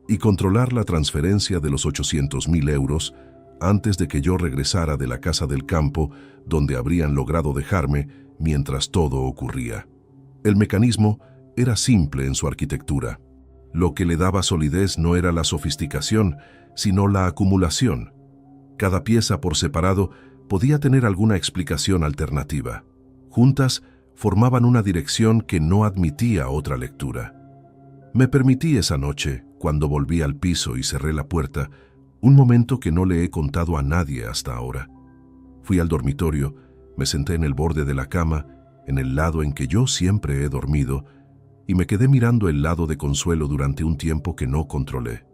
S1: y controlar la transferencia de los 800.000 euros antes de que yo regresara de la casa del campo donde habrían logrado dejarme mientras todo ocurría. El mecanismo era simple en su arquitectura. Lo que le daba solidez no era la sofisticación, sino la acumulación. Cada pieza por separado podía tener alguna explicación alternativa. Juntas formaban una dirección que no admitía otra lectura. Me permití esa noche, cuando volví al piso y cerré la puerta, un momento que no le he contado a nadie hasta ahora. Fui al dormitorio, me senté en el borde de la cama, en el lado en que yo siempre he dormido, y me quedé mirando el lado de Consuelo durante un tiempo que no controlé.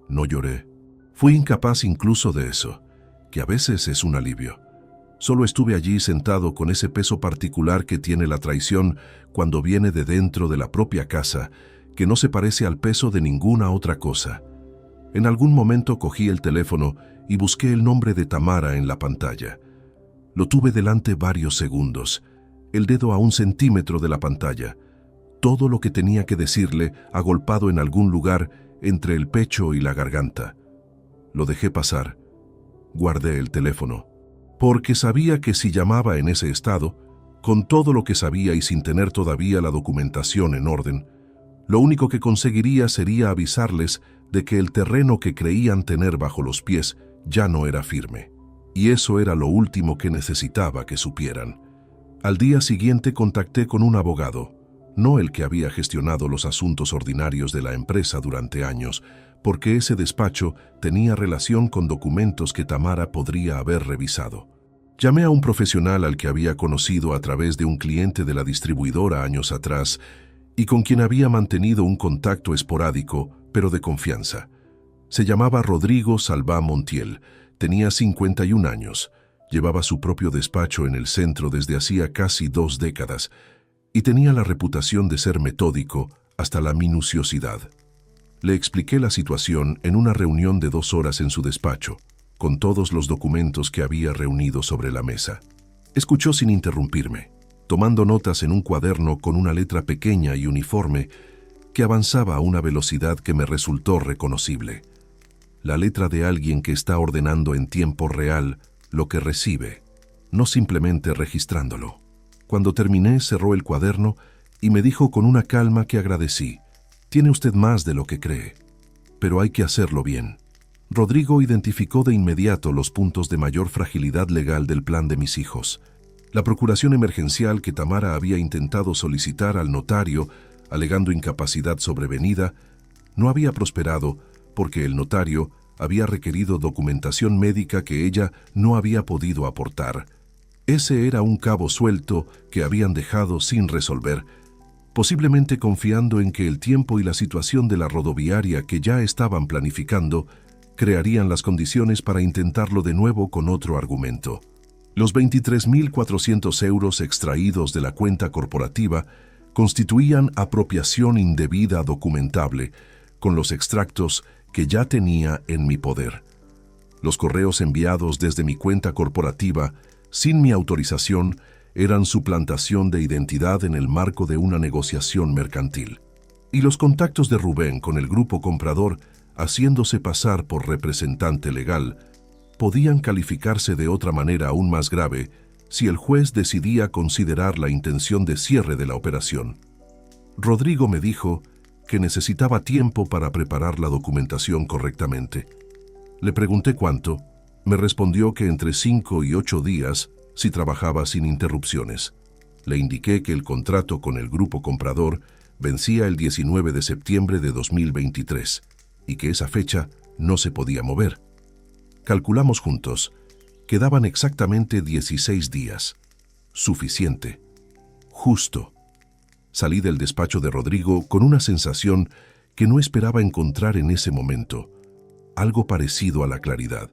S1: No lloré. Fui incapaz incluso de eso, que a veces es un alivio. Solo estuve allí sentado con ese peso particular que tiene la traición cuando viene de dentro de la propia casa, que no se parece al peso de ninguna otra cosa. En algún momento cogí el teléfono y busqué el nombre de Tamara en la pantalla. Lo tuve delante varios segundos, el dedo a 1 centímetro de la pantalla. Todo lo que tenía que decirle agolpado en algún lugar entre el pecho y la garganta. Lo dejé pasar. Guardé el teléfono, porque sabía que si llamaba en ese estado, Con todo lo que sabía y sin tener todavía la documentación en orden, lo único que conseguiría sería avisarles de que el terreno que creían tener bajo los pies ya no era firme. Y eso era lo último que necesitaba que supieran. Al día siguiente contacté con un abogado, no el que había gestionado los asuntos ordinarios de la empresa durante años, porque ese despacho tenía relación con documentos que Tamara podría haber revisado. Llamé a un profesional al que había conocido a través de un cliente de la distribuidora años atrás y con quien había mantenido un contacto esporádico, pero de confianza. Se llamaba Rodrigo Salvá Montiel, tenía 51 años, llevaba su propio despacho en el centro desde hacía casi 2 décadas y tenía la reputación de ser metódico hasta la minuciosidad. Le expliqué la situación en una reunión de 2 horas en su despacho, con todos los documentos que había reunido sobre la mesa. Escuchó sin interrumpirme, tomando notas en un cuaderno con una letra pequeña y uniforme que avanzaba a una velocidad que me resultó reconocible. La letra de alguien que está ordenando en tiempo real lo que recibe, no simplemente registrándolo. Cuando terminé, cerró el cuaderno y me dijo con una calma que agradecí: «Tiene usted más de lo que cree, pero hay que hacerlo bien». Rodrigo identificó de inmediato los puntos de mayor fragilidad legal del plan de mis hijos. La procuración emergencial que Tamara había intentado solicitar al notario, alegando incapacidad sobrevenida, no había prosperado porque el notario había requerido documentación médica que ella no había podido aportar. Ese era un cabo suelto que habían dejado sin resolver, posiblemente confiando en que el tiempo y la situación de la rodoviaria que ya estaban planificando crearían las condiciones para intentarlo de nuevo con otro argumento. Los 23.400 euros extraídos de la cuenta corporativa constituían apropiación indebida documentable, con los extractos que ya tenía en mi poder. Los correos enviados desde mi cuenta corporativa, sin mi autorización, eran suplantación de identidad en el marco de una negociación mercantil. Y los contactos de Rubén con el grupo comprador, haciéndose pasar por representante legal, podían calificarse de otra manera aún más grave si el juez decidía considerar la intención de cierre de la operación. Rodrigo me dijo que necesitaba tiempo para preparar la documentación correctamente. Le pregunté cuánto. Me respondió que entre 5 y 8 días si trabajaba sin interrupciones. Le indiqué que el contrato con el grupo comprador vencía el 19 de septiembre de 2023 y que esa fecha no se podía mover. Calculamos juntos. Quedaban exactamente 16 días. Suficiente. Justo. Salí del despacho de Rodrigo con una sensación que no esperaba encontrar en ese momento. Algo parecido a la claridad.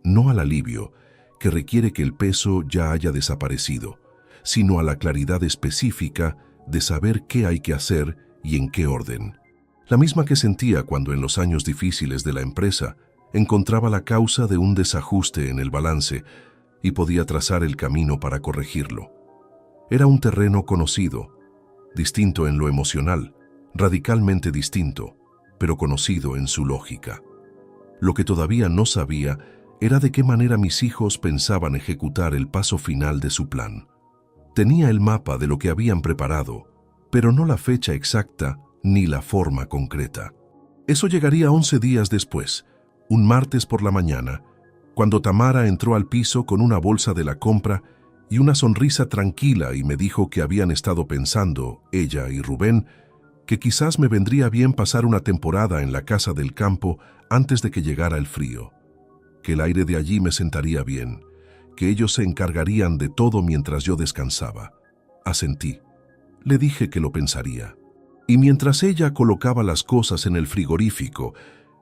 S1: No al alivio, que requiere que el peso ya haya desaparecido, sino a la claridad específica de saber qué hay que hacer y en qué orden. La misma que sentía cuando en los años difíciles de la empresa encontraba la causa de un desajuste en el balance y podía trazar el camino para corregirlo. Era un terreno conocido, distinto en lo emocional, radicalmente distinto, pero conocido en su lógica. Lo que todavía no sabía era de qué manera mis hijos pensaban ejecutar el paso final de su plan. Tenía el mapa de lo que habían preparado, pero no la fecha exacta ni la forma concreta. Eso llegaría 11 días después, un martes por la mañana, cuando Tamara entró al piso con una bolsa de la compra y una sonrisa tranquila y me dijo que habían estado pensando, ella y Rubén, que quizás me vendría bien pasar una temporada en la casa del campo antes de que llegara el frío, que el aire de allí me sentaría bien, que ellos se encargarían de todo mientras yo descansaba. Asentí. Le dije que lo pensaría. Y mientras ella colocaba las cosas en el frigorífico,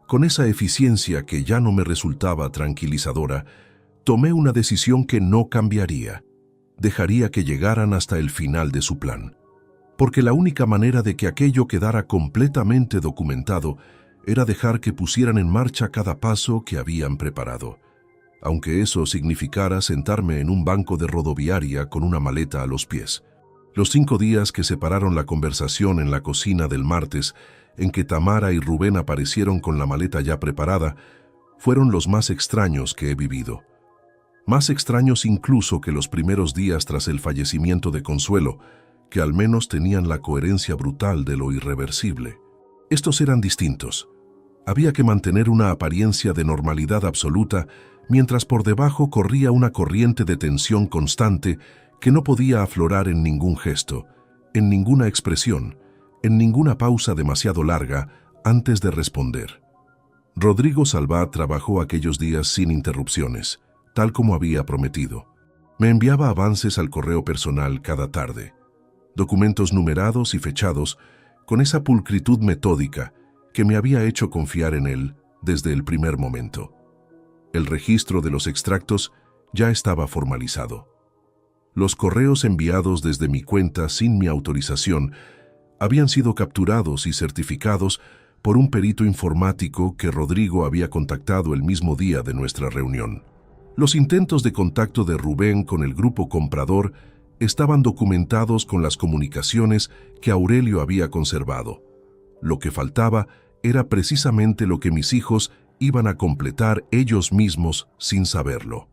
S1: con esa eficiencia que ya no me resultaba tranquilizadora, tomé una decisión que no cambiaría. Dejaría que llegaran hasta el final de su plan. Porque la única manera de que aquello quedara completamente documentado era dejar que pusieran en marcha cada paso que habían preparado, aunque eso significara sentarme en un banco de rodoviaria con una maleta a los pies. Los 5 días que separaron la conversación en la cocina del martes, en que Tamara y Rubén aparecieron con la maleta ya preparada, fueron los más extraños que he vivido. más extraños incluso que los primeros días tras el fallecimiento de Consuelo, que al menos tenían la coherencia brutal de lo irreversible. Estos eran distintos. Había que mantener una apariencia de normalidad absoluta, mientras por debajo corría una corriente de tensión constante que no podía aflorar en ningún gesto, en ninguna expresión, en ninguna pausa demasiado larga antes de responder. Rodrigo Salvat trabajó aquellos días sin interrupciones, tal como había prometido. Me enviaba avances al correo personal cada tarde, documentos numerados y fechados con esa pulcritud metódica que me había hecho confiar en él desde el primer momento. El registro de los extractos ya estaba formalizado. Los correos enviados desde mi cuenta sin mi autorización habían sido capturados y certificados por un perito informático que Rodrigo había contactado el mismo día de nuestra reunión. Los intentos de contacto de Rubén con el grupo comprador estaban documentados con las comunicaciones que Aurelio había conservado. Lo que faltaba era precisamente lo que mis hijos iban a completar ellos mismos sin saberlo: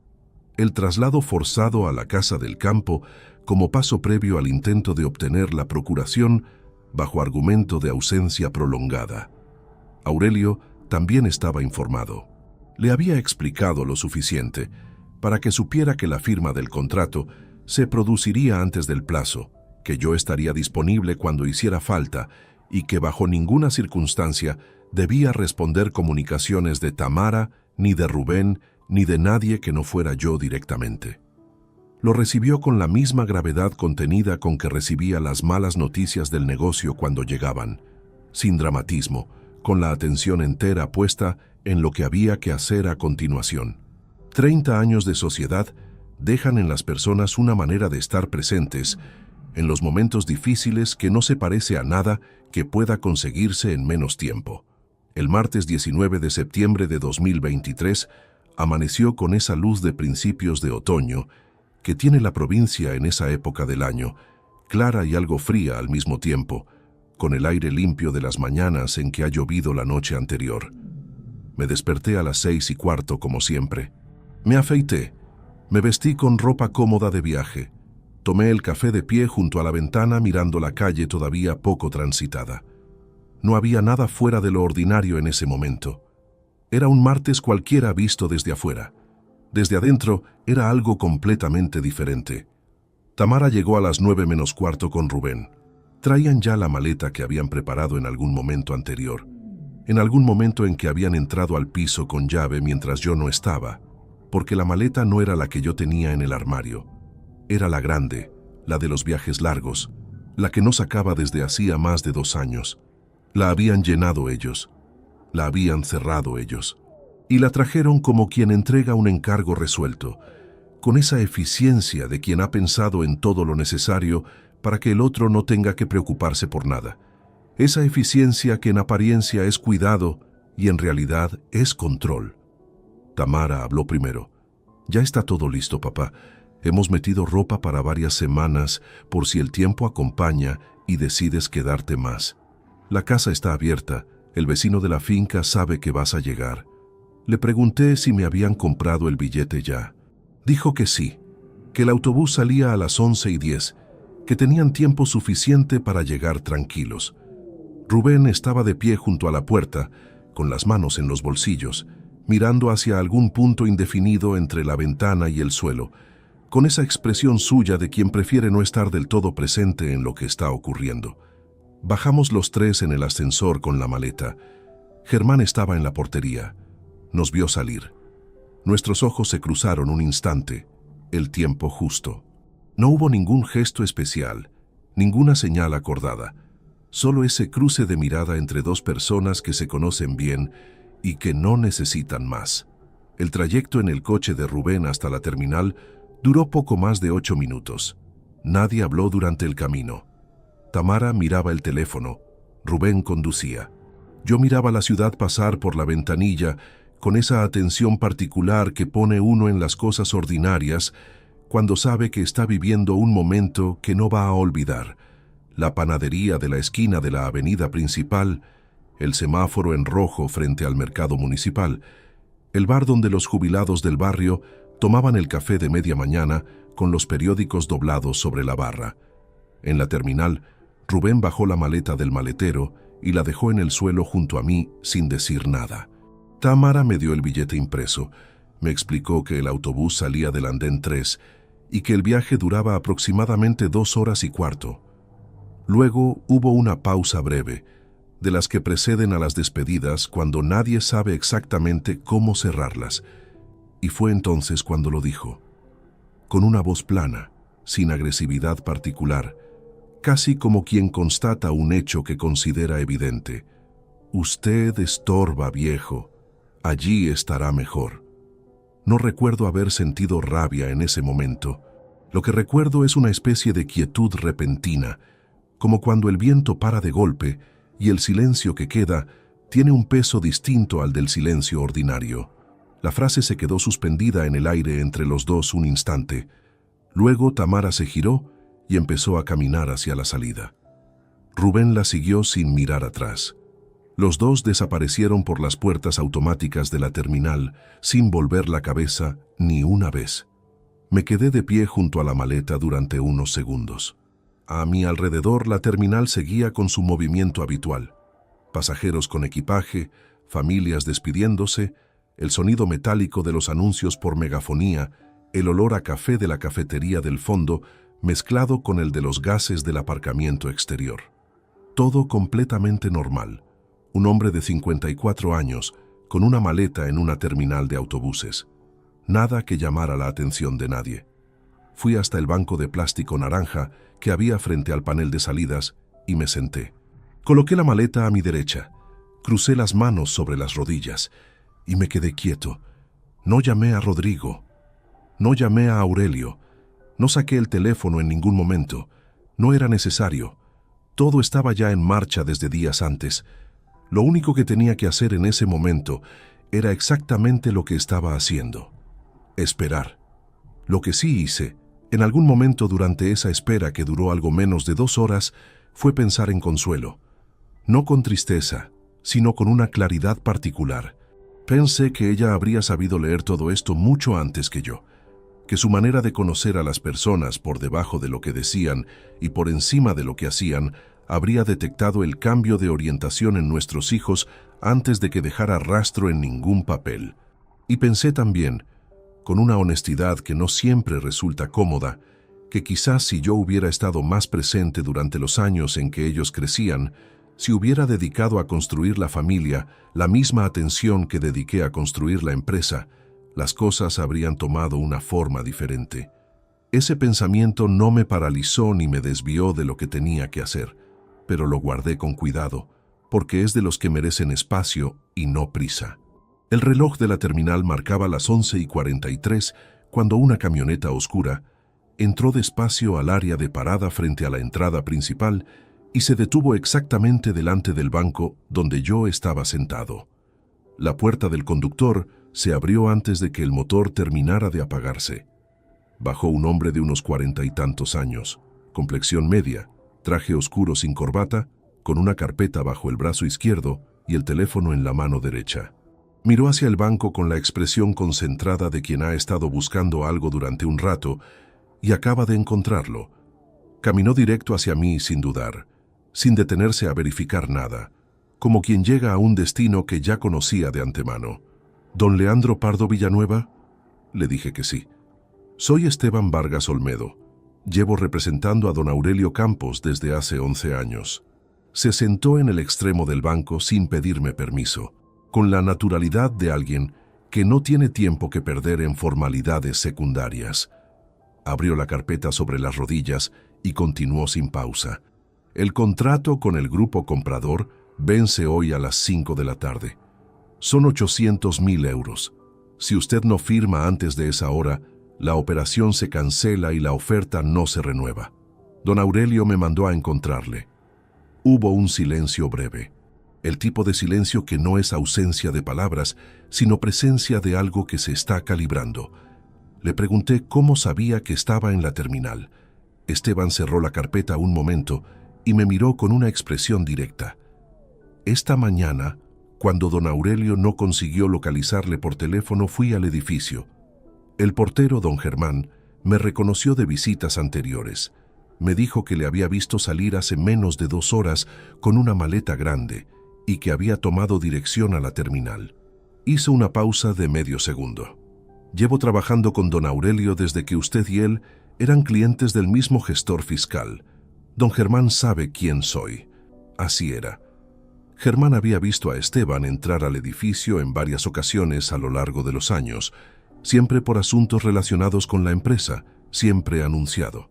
S1: el traslado forzado a la casa del campo como paso previo al intento de obtener la procuración bajo argumento de ausencia prolongada. Aurelio también estaba informado. Le había explicado lo suficiente para que supiera que la firma del contrato se produciría antes del plazo, que yo estaría disponible cuando hiciera falta y que bajo ninguna circunstancia debía responder comunicaciones de Tamara, ni de Rubén, ni de nadie que no fuera yo directamente. Lo recibió con la misma gravedad contenida con que recibía las malas noticias del negocio cuando llegaban, sin dramatismo, con la atención entera puesta en lo que había que hacer a continuación. 30 años de sociedad dejan en las personas una manera de estar presentes en los momentos difíciles que no se parece a nada que pueda conseguirse en menos tiempo. El martes 19 de septiembre de 2023 amaneció con esa luz de principios de otoño que tiene la provincia en esa época del año, clara y algo fría al mismo tiempo, con el aire limpio de las mañanas en que ha llovido la noche anterior. Me desperté a las 6:15 como siempre. Me afeité, me vestí con ropa cómoda de viaje. Tomé el café de pie junto a la ventana mirando la calle todavía poco transitada. No había nada fuera de lo ordinario en ese momento. Era un martes cualquiera visto desde afuera. Desde adentro era algo completamente diferente. Tamara llegó a las 9 menos cuarto con Rubén. Traían ya la maleta que habían preparado en algún momento anterior, en algún momento en que habían entrado al piso con llave mientras yo no estaba, porque la maleta no era la que yo tenía en el armario. Era la grande, la de los viajes largos, la que no sacaba desde hacía más de 2 años. La habían llenado ellos, la habían cerrado ellos, y la trajeron como quien entrega un encargo resuelto, con esa eficiencia de quien ha pensado en todo lo necesario para que el otro no tenga que preocuparse por nada. Esa eficiencia que en apariencia es cuidado y en realidad es control. Tamara habló primero. «Ya está todo listo, papá. Hemos metido ropa para varias semanas por si el tiempo acompaña y decides quedarte más. La casa está abierta, el vecino de la finca sabe que vas a llegar». Le pregunté si me habían comprado el billete ya. Dijo que sí, que el autobús salía a las 11:10, que tenían tiempo suficiente para llegar tranquilos. Rubén estaba de pie junto a la puerta, con las manos en los bolsillos, mirando hacia algún punto indefinido entre la ventana y el suelo, con esa expresión suya de quien prefiere no estar del todo presente en lo que está ocurriendo. Bajamos los 3 en el ascensor con la maleta. Germán estaba en la portería. Nos vio salir. Nuestros ojos se cruzaron un instante, el tiempo justo. No hubo ningún gesto especial, ninguna señal acordada, solo ese cruce de mirada entre 2 personas que se conocen bien y que no necesitan más. El trayecto en el coche de Rubén hasta la terminal duró poco más de 8 minutos. Nadie habló durante el camino. Tamara miraba el teléfono, Rubén conducía. Yo miraba la ciudad pasar por la ventanilla con esa atención particular que pone uno en las cosas ordinarias cuando sabe que está viviendo un momento que no va a olvidar. La panadería de la esquina de la avenida principal, el semáforo en rojo frente al mercado municipal, el bar donde los jubilados del barrio Tomaban el café de media mañana con los periódicos doblados sobre la barra. En la terminal, Rubén bajó la maleta del maletero y la dejó en el suelo junto a mí sin decir nada. Tamara me dio el billete impreso. Me explicó que el autobús salía del andén 3 y que el viaje duraba aproximadamente 2 horas y cuarto. Luego hubo una pausa breve, de las que preceden a las despedidas cuando nadie sabe exactamente cómo cerrarlas. Y fue entonces cuando lo dijo, con una voz plana, sin agresividad particular, casi como quien constata un hecho que considera evidente. Usted estorba, viejo. Allí estará mejor. No recuerdo haber sentido rabia en ese momento. Lo que recuerdo es una especie de quietud repentina, como cuando el viento para de golpe y el silencio que queda tiene un peso distinto al del silencio ordinario. La frase se quedó suspendida en el aire entre los dos un instante. Luego Tamara se giró y empezó a caminar hacia la salida. Rubén la siguió sin mirar atrás. Los dos desaparecieron por las puertas automáticas de la terminal sin volver la cabeza ni una vez. Me quedé de pie junto a la maleta durante unos segundos. A mi alrededor la terminal seguía con su movimiento habitual. Pasajeros con equipaje, familias despidiéndose, el sonido metálico de los anuncios por megafonía, el olor a café de la cafetería del fondo, mezclado con el de los gases del aparcamiento exterior. Todo completamente normal. Un hombre de 54 años, con una maleta en una terminal de autobuses. Nada que llamara la atención de nadie. Fui hasta el banco de plástico naranja que había frente al panel de salidas y me senté. Coloqué la maleta a mi derecha, crucé las manos sobre las rodillas y me quedé quieto. No llamé a Rodrigo, no llamé a Aurelio, no saqué el teléfono en ningún momento. No era necesario. Todo estaba ya en marcha desde días antes. Lo único que tenía que hacer en ese momento era exactamente lo que estaba haciendo. Esperar. Lo que sí hice, en algún momento durante esa espera que duró algo menos de 2 horas, fue pensar en Consuelo. No con tristeza, sino con una claridad particular. Pensé que ella habría sabido leer todo esto mucho antes que yo, que su manera de conocer a las personas por debajo de lo que decían y por encima de lo que hacían habría detectado el cambio de orientación en nuestros hijos antes de que dejara rastro en ningún papel. Y pensé también, con una honestidad que no siempre resulta cómoda, que quizás si yo hubiera estado más presente durante los años en que ellos crecían, si hubiera dedicado a construir la familia la misma atención que dediqué a construir la empresa, las cosas habrían tomado una forma diferente. Ese pensamiento no me paralizó ni me desvió de lo que tenía que hacer, pero lo guardé con cuidado, porque es de los que merecen espacio y no prisa. El reloj de la terminal marcaba las 11:43 cuando una camioneta oscura entró despacio al área de parada frente a la entrada principal y se detuvo exactamente delante del banco donde yo estaba sentado. La puerta del conductor se abrió antes de que el motor terminara de apagarse. Bajó un hombre de unos 40 y tantos años, complexión media, traje oscuro sin corbata, con una carpeta bajo el brazo izquierdo y el teléfono en la mano derecha. Miró hacia el banco con la expresión concentrada de quien ha estado buscando algo durante un rato y acaba de encontrarlo. Caminó directo hacia mí sin dudar, sin detenerse a verificar nada, como quien llega a un destino que ya conocía de antemano. ¿Don Leandro Pardo Villanueva? Le dije que sí. Soy Esteban Vargas Olmedo. Llevo representando a don Aurelio Campos desde hace 11 años. Se sentó en el extremo del banco sin pedirme permiso, con la naturalidad de alguien que no tiene tiempo que perder en formalidades secundarias. Abrió la carpeta sobre las rodillas y continuó sin pausa. El contrato con el grupo comprador vence hoy a las 5 de la tarde. Son 800.000 euros. Si usted no firma antes de esa hora, la operación se cancela y la oferta no se renueva. Don Aurelio me mandó a encontrarle. Hubo un silencio breve. El tipo de silencio que no es ausencia de palabras, sino presencia de algo que se está calibrando. Le pregunté cómo sabía que estaba en la terminal. Esteban cerró la carpeta un momento y me miró con una expresión directa. Esta mañana, cuando don Aurelio no consiguió localizarle por teléfono, fui al edificio. El portero, don Germán, me reconoció de visitas anteriores. Me dijo que le había visto salir hace menos de 2 horas con una maleta grande y que había tomado dirección a la terminal. Hizo una pausa de medio segundo. Llevo trabajando con don Aurelio desde que usted y él eran clientes del mismo gestor fiscal. Don Germán sabe quién soy. Así era. Germán había visto a Esteban entrar al edificio en varias ocasiones a lo largo de los años, siempre por asuntos relacionados con la empresa, siempre anunciado.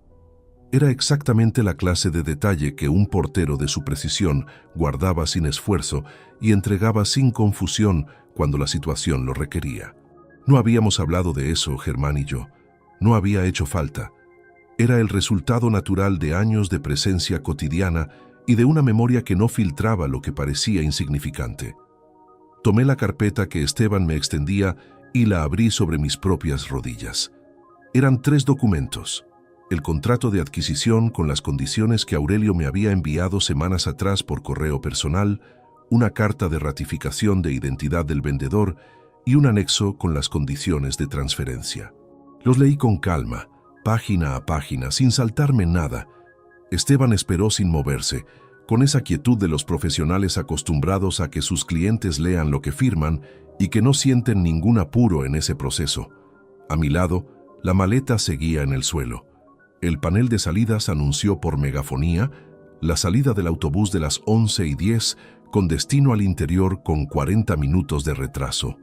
S1: Era exactamente la clase de detalle que un portero de su precisión guardaba sin esfuerzo y entregaba sin confusión cuando la situación lo requería. No habíamos hablado de eso, Germán y yo. No había hecho falta. Era el resultado natural de años de presencia cotidiana y de una memoria que no filtraba lo que parecía insignificante. Tomé la carpeta que Esteban me extendía y la abrí sobre mis propias rodillas. Eran 3 documentos. El contrato de adquisición con las condiciones que Aurelio me había enviado semanas atrás por correo personal, una carta de ratificación de identidad del vendedor y un anexo con las condiciones de transferencia. Los leí con calma, página a página, sin saltarme nada. Esteban esperó sin moverse, con esa quietud de los profesionales acostumbrados a que sus clientes lean lo que firman y que no sienten ningún apuro en ese proceso. A mi lado, la maleta seguía en el suelo. El panel de salidas anunció por megafonía la salida del autobús de las 11:10 con destino al interior con 40 minutos de retraso.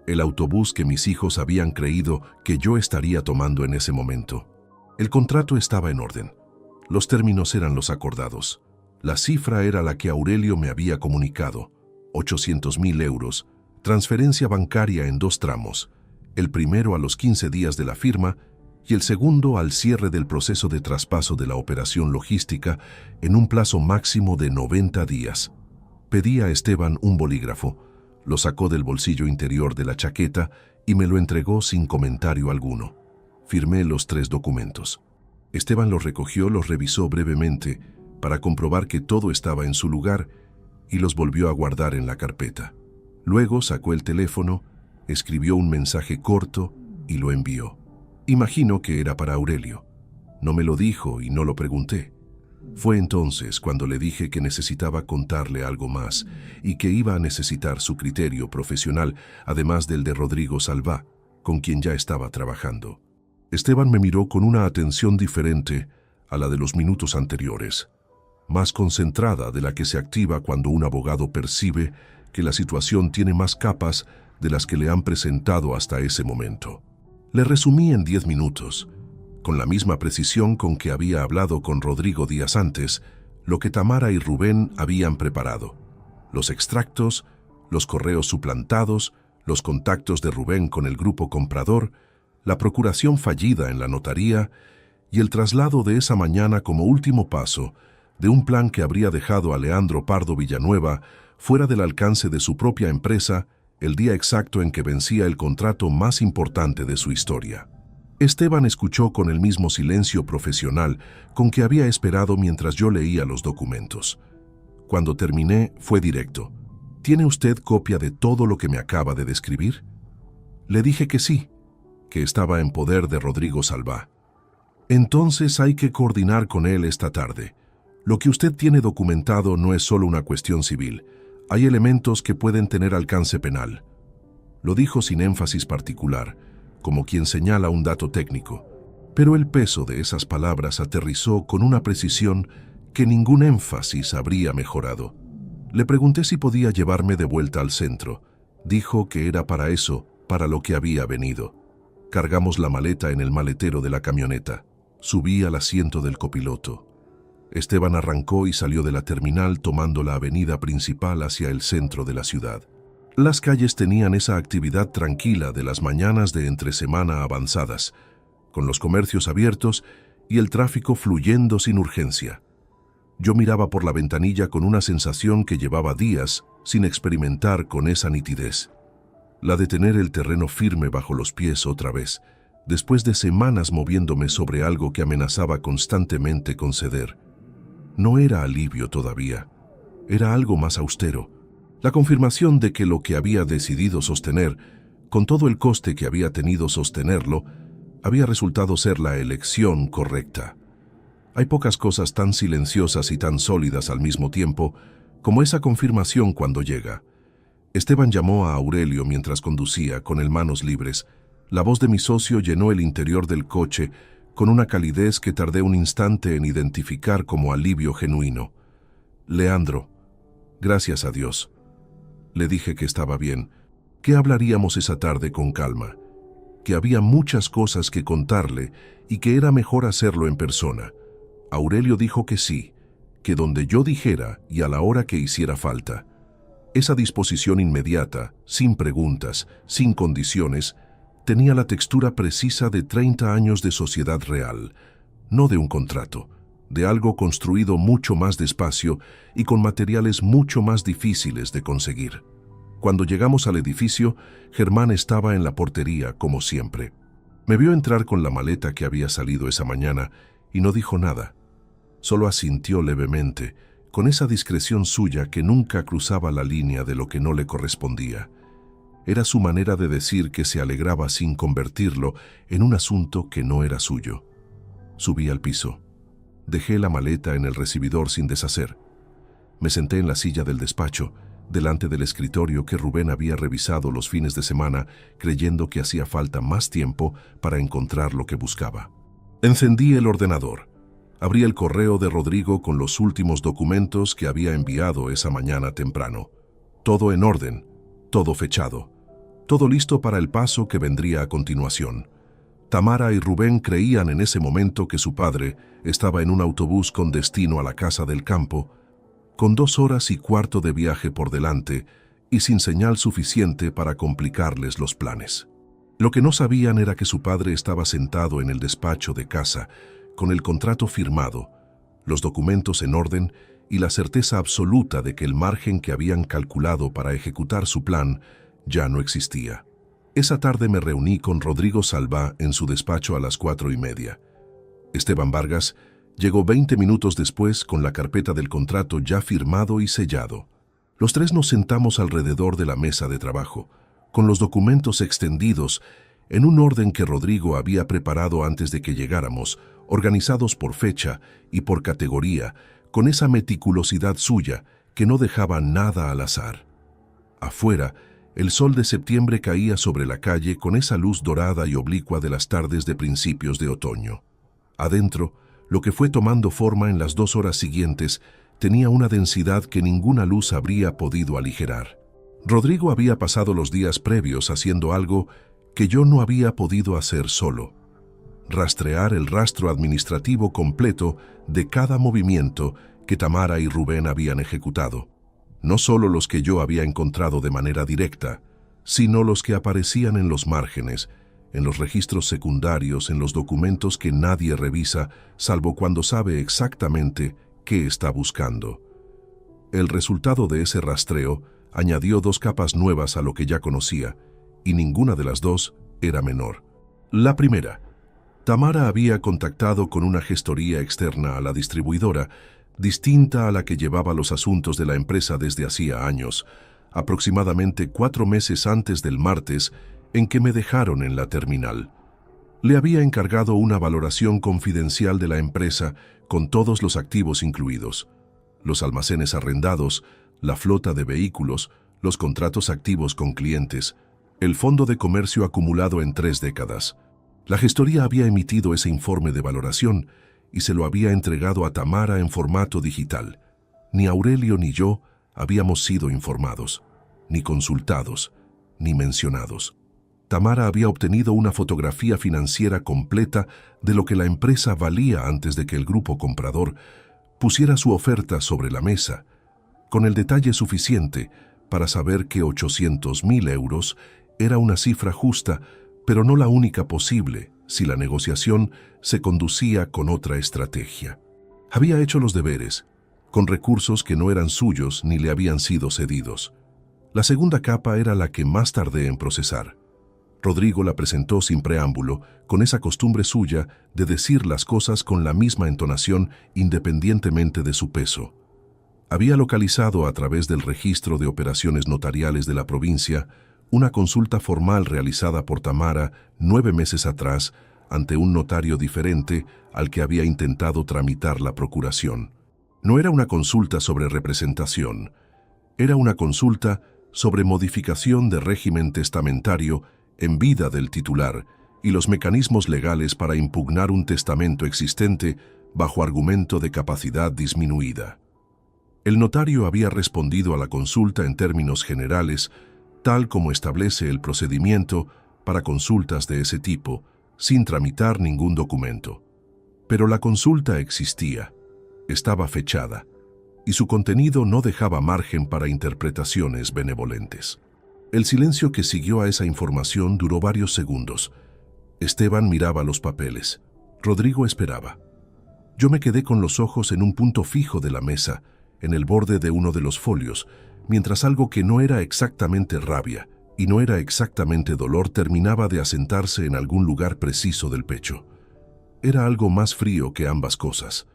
S1: El autobús que mis hijos habían creído que yo estaría tomando en ese momento. El contrato estaba en orden. Los términos eran los acordados. La cifra era la que Aurelio me había comunicado, 800.000 euros, transferencia bancaria en 2 tramos, el primero a los 15 días de la firma y el segundo al cierre del proceso de traspaso de la operación logística en un plazo máximo de 90 días. Pedí a Esteban un bolígrafo, lo sacó del bolsillo interior de la chaqueta y me lo entregó sin comentario alguno. Firmé los 3 documentos. Esteban los recogió, los revisó brevemente para comprobar que todo estaba en su lugar y los volvió a guardar en la carpeta. Luego sacó el teléfono, escribió un mensaje corto y lo envió. Imagino que era para Aurelio. No me lo dijo y no lo pregunté. Fue entonces cuando le dije que necesitaba contarle algo más y que iba a necesitar su criterio profesional, además del de Rodrigo Salvá, con quien ya estaba trabajando. Esteban me miró con una atención diferente a la de los minutos anteriores, más concentrada de la que se activa cuando un abogado percibe que la situación tiene más capas de las que le han presentado hasta ese momento. Le resumí en 10 minutos, con la misma precisión con que había hablado con Rodrigo días antes, lo que Tamara y Rubén habían preparado. Los extractos, los correos suplantados, los contactos de Rubén con el grupo comprador, la procuración fallida en la notaría y el traslado de esa mañana como último paso de un plan que habría dejado a Leandro Pardo Villanueva fuera del alcance de su propia empresa el día exacto en que vencía el contrato más importante de su historia. Esteban escuchó con el mismo silencio profesional con que había esperado mientras yo leía los documentos. Cuando terminé, fue directo. ¿Tiene usted copia de todo lo que me acaba de describir? Le dije que sí, que estaba en poder de Rodrigo Salvá. Entonces hay que coordinar con él esta tarde. Lo que usted tiene documentado no es solo una cuestión civil. Hay elementos que pueden tener alcance penal. Lo dijo sin énfasis particular, como quien señala un dato técnico, pero el peso de esas palabras aterrizó con una precisión que ningún énfasis habría mejorado. Le pregunté si podía llevarme de vuelta al centro. Dijo que era para eso, para lo que había venido. Cargamos la maleta en el maletero de la camioneta. Subí al asiento del copiloto. Esteban arrancó y salió de la terminal tomando la avenida principal hacia el centro de la ciudad. Las calles tenían esa actividad tranquila de las mañanas de entresemana avanzadas, con los comercios abiertos y el tráfico fluyendo sin urgencia. Yo miraba por la ventanilla con una sensación que llevaba días sin experimentar con esa nitidez. La de tener el terreno firme bajo los pies otra vez, después de semanas moviéndome sobre algo que amenazaba constantemente con ceder. No era alivio todavía, era algo más austero. La confirmación de que lo que había decidido sostener, Con todo el coste que había tenido sostenerlo, había resultado ser la elección correcta. Hay pocas cosas tan silenciosas y tan sólidas al mismo tiempo como esa confirmación cuando llega. Esteban llamó a Aurelio mientras conducía, con el manos libres. La voz de mi socio llenó el interior del coche con una calidez que tardé un instante en identificar como alivio genuino. Leandro, gracias a Dios. Le dije que estaba bien, que hablaríamos esa tarde con calma, que había muchas cosas que contarle y que era mejor hacerlo en persona. Aurelio dijo que sí, que donde yo dijera y a la hora que hiciera falta. Esa disposición inmediata, sin preguntas, sin condiciones, tenía la textura precisa de 30 años de sociedad real, no de un contrato, de algo construido mucho más despacio y con materiales mucho más difíciles de conseguir. Cuando llegamos al edificio, Germán estaba en la portería, como siempre. Me vio entrar con la maleta que había salido esa mañana y no dijo nada. Solo asintió levemente, con esa discreción suya que nunca cruzaba la línea de lo que no le correspondía. Era su manera de decir que se alegraba sin convertirlo en un asunto que no era suyo. Subí al piso. Dejé la maleta en el recibidor sin deshacer. Me senté en la silla del despacho, delante del escritorio que Rubén había revisado los fines de semana, creyendo que hacía falta más tiempo para encontrar lo que buscaba. Encendí el ordenador. Abrí el correo de Rodrigo con los últimos documentos que había enviado esa mañana temprano. Todo en orden, todo fechado, todo listo para el paso que vendría a continuación. Tamara y Rubén creían en ese momento que su padre estaba en un autobús con destino a la casa del campo, con 2 horas y cuarto de viaje por delante y sin señal suficiente para complicarles los planes. Lo que no sabían era que su padre estaba sentado en el despacho de casa, con el contrato firmado, los documentos en orden y la certeza absoluta de que el margen que habían calculado para ejecutar su plan ya no existía. Esa tarde me reuní con Rodrigo Salvá en su despacho a las 4:30. Esteban Vargas llegó 20 minutos después con la carpeta del contrato ya firmado y sellado. Los tres nos sentamos alrededor de la mesa de trabajo, con los documentos extendidos en un orden que Rodrigo había preparado antes de que llegáramos, organizados por fecha y por categoría, con esa meticulosidad suya que no dejaba nada al azar. Afuera, el sol de septiembre caía sobre la calle con esa luz dorada y oblicua de las tardes de principios de otoño. Adentro, lo que fue tomando forma en las 2 horas siguientes tenía una densidad que ninguna luz habría podido aligerar. Rodrigo había pasado los días previos haciendo algo que yo no había podido hacer solo: rastrear el rastro administrativo completo de cada movimiento que Tamara y Rubén habían ejecutado. No solo los que yo había encontrado de manera directa, sino los que aparecían en los márgenes, en los registros secundarios, en los documentos que nadie revisa, salvo cuando sabe exactamente qué está buscando. El resultado de ese rastreo añadió 2 capas nuevas a lo que ya conocía, y ninguna de las 2 era menor. La primera: Tamara había contactado con una gestoría externa a la distribuidora, distinta a la que llevaba los asuntos de la empresa desde hacía años, aproximadamente 4 meses antes del martes en que me dejaron en la terminal. Le había encargado una valoración confidencial de la empresa con todos los activos incluidos: los almacenes arrendados, la flota de vehículos, los contratos activos con clientes, el fondo de comercio acumulado en 3 décadas. La gestoría había emitido ese informe de valoración y se lo había entregado a Tamara en formato digital. Ni Aurelio ni yo habíamos sido informados, ni consultados, ni mencionados. Tamara había obtenido una fotografía financiera completa de lo que la empresa valía antes de que el grupo comprador pusiera su oferta sobre la mesa, con el detalle suficiente para saber que 800.000 euros era una cifra justa, pero no la única posible si la negociación se conducía con otra estrategia. Había hecho los deberes, con recursos que no eran suyos ni le habían sido cedidos. La segunda capa era la que más tardé en procesar. Rodrigo la presentó sin preámbulo, con esa costumbre suya de decir las cosas con la misma entonación independientemente de su peso. Había localizado a través del registro de operaciones notariales de la provincia una consulta formal realizada por Tamara 9 meses atrás ante un notario diferente al que había intentado tramitar la procuración. No era una consulta sobre representación, era una consulta sobre modificación de régimen testamentario en vida del titular y los mecanismos legales para impugnar un testamento existente bajo argumento de capacidad disminuida. El notario había respondido a la consulta en términos generales, tal como establece el procedimiento para consultas de ese tipo, sin tramitar ningún documento. Pero la consulta existía, estaba fechada, y su contenido no dejaba margen para interpretaciones benevolentes. El silencio que siguió a esa información duró varios segundos. Esteban miraba los papeles. Rodrigo esperaba. Yo me quedé con los ojos en un punto fijo de la mesa, en el borde de uno de los folios, mientras algo que no era exactamente rabia y no era exactamente dolor terminaba de asentarse en algún lugar preciso del pecho. Era algo más frío que ambas cosas.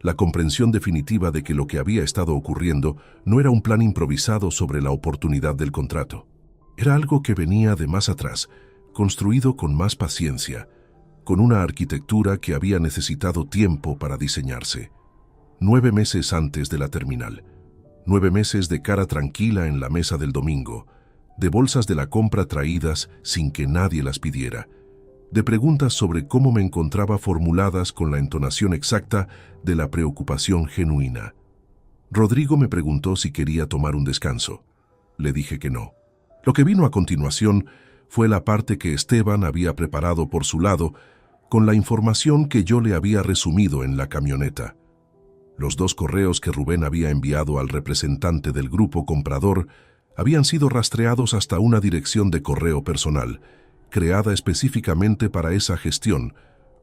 S1: La comprensión definitiva de que lo que había estado ocurriendo no era un plan improvisado sobre la oportunidad del contrato. Era algo que venía de más atrás, construido con más paciencia, con una arquitectura que había necesitado tiempo para diseñarse. 9 meses antes de la terminal. 9 meses de cara tranquila en la mesa del domingo, de bolsas de la compra traídas sin que nadie las pidiera, de preguntas sobre cómo me encontraba formuladas con la entonación exacta de la preocupación genuina. Rodrigo me preguntó si quería tomar un descanso. Le dije que no. Lo que vino a continuación fue la parte que Esteban había preparado por su lado, con la información que yo le había resumido en la camioneta. Los 2 correos que Rubén había enviado al representante del grupo comprador habían sido rastreados hasta una dirección de correo personal, creada específicamente para esa gestión,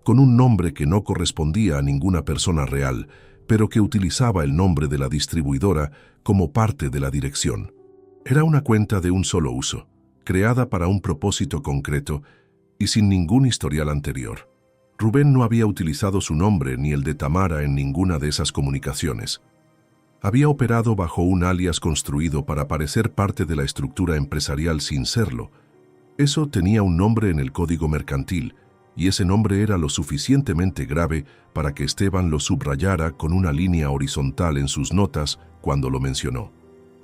S1: con un nombre que no correspondía a ninguna persona real, pero que utilizaba el nombre de la distribuidora como parte de la dirección. Era una cuenta de un solo uso, creada para un propósito concreto y sin ningún historial anterior. Rubén no había utilizado su nombre ni el de Tamara en ninguna de esas comunicaciones. Había operado bajo un alias construido para parecer parte de la estructura empresarial sin serlo. Eso tenía un nombre en el código mercantil, y ese nombre era lo suficientemente grave para que Esteban lo subrayara con una línea horizontal en sus notas cuando lo mencionó.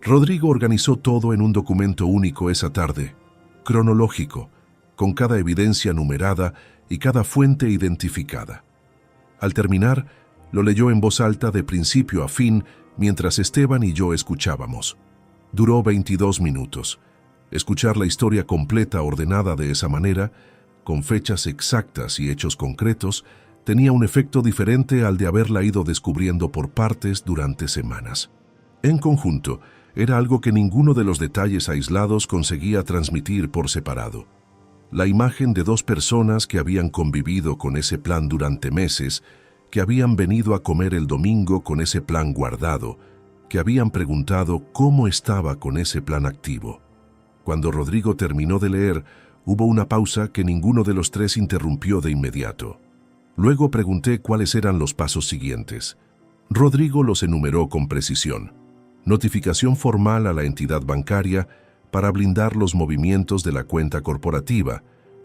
S1: Rodrigo organizó todo en un documento único esa tarde, cronológico, con cada evidencia numerada y cada fuente identificada. Al terminar, lo leyó en voz alta de principio a fin mientras Esteban y yo escuchábamos. Duró 22 minutos. Escuchar la historia completa ordenada de esa manera, con fechas exactas y hechos concretos, tenía un efecto diferente al de haberla ido descubriendo por partes durante semanas. En conjunto, era algo que ninguno de los detalles aislados conseguía transmitir por separado. La imagen de 2 personas que habían convivido con ese plan durante meses, que habían venido a comer el domingo con ese plan guardado, que habían preguntado cómo estaba con ese plan activo. Cuando Rodrigo terminó de leer, hubo una pausa que ninguno de los 3 interrumpió de inmediato. Luego pregunté cuáles eran los pasos siguientes. Rodrigo los enumeró con precisión. Notificación formal a la entidad bancaria para blindar los movimientos de la cuenta corporativa,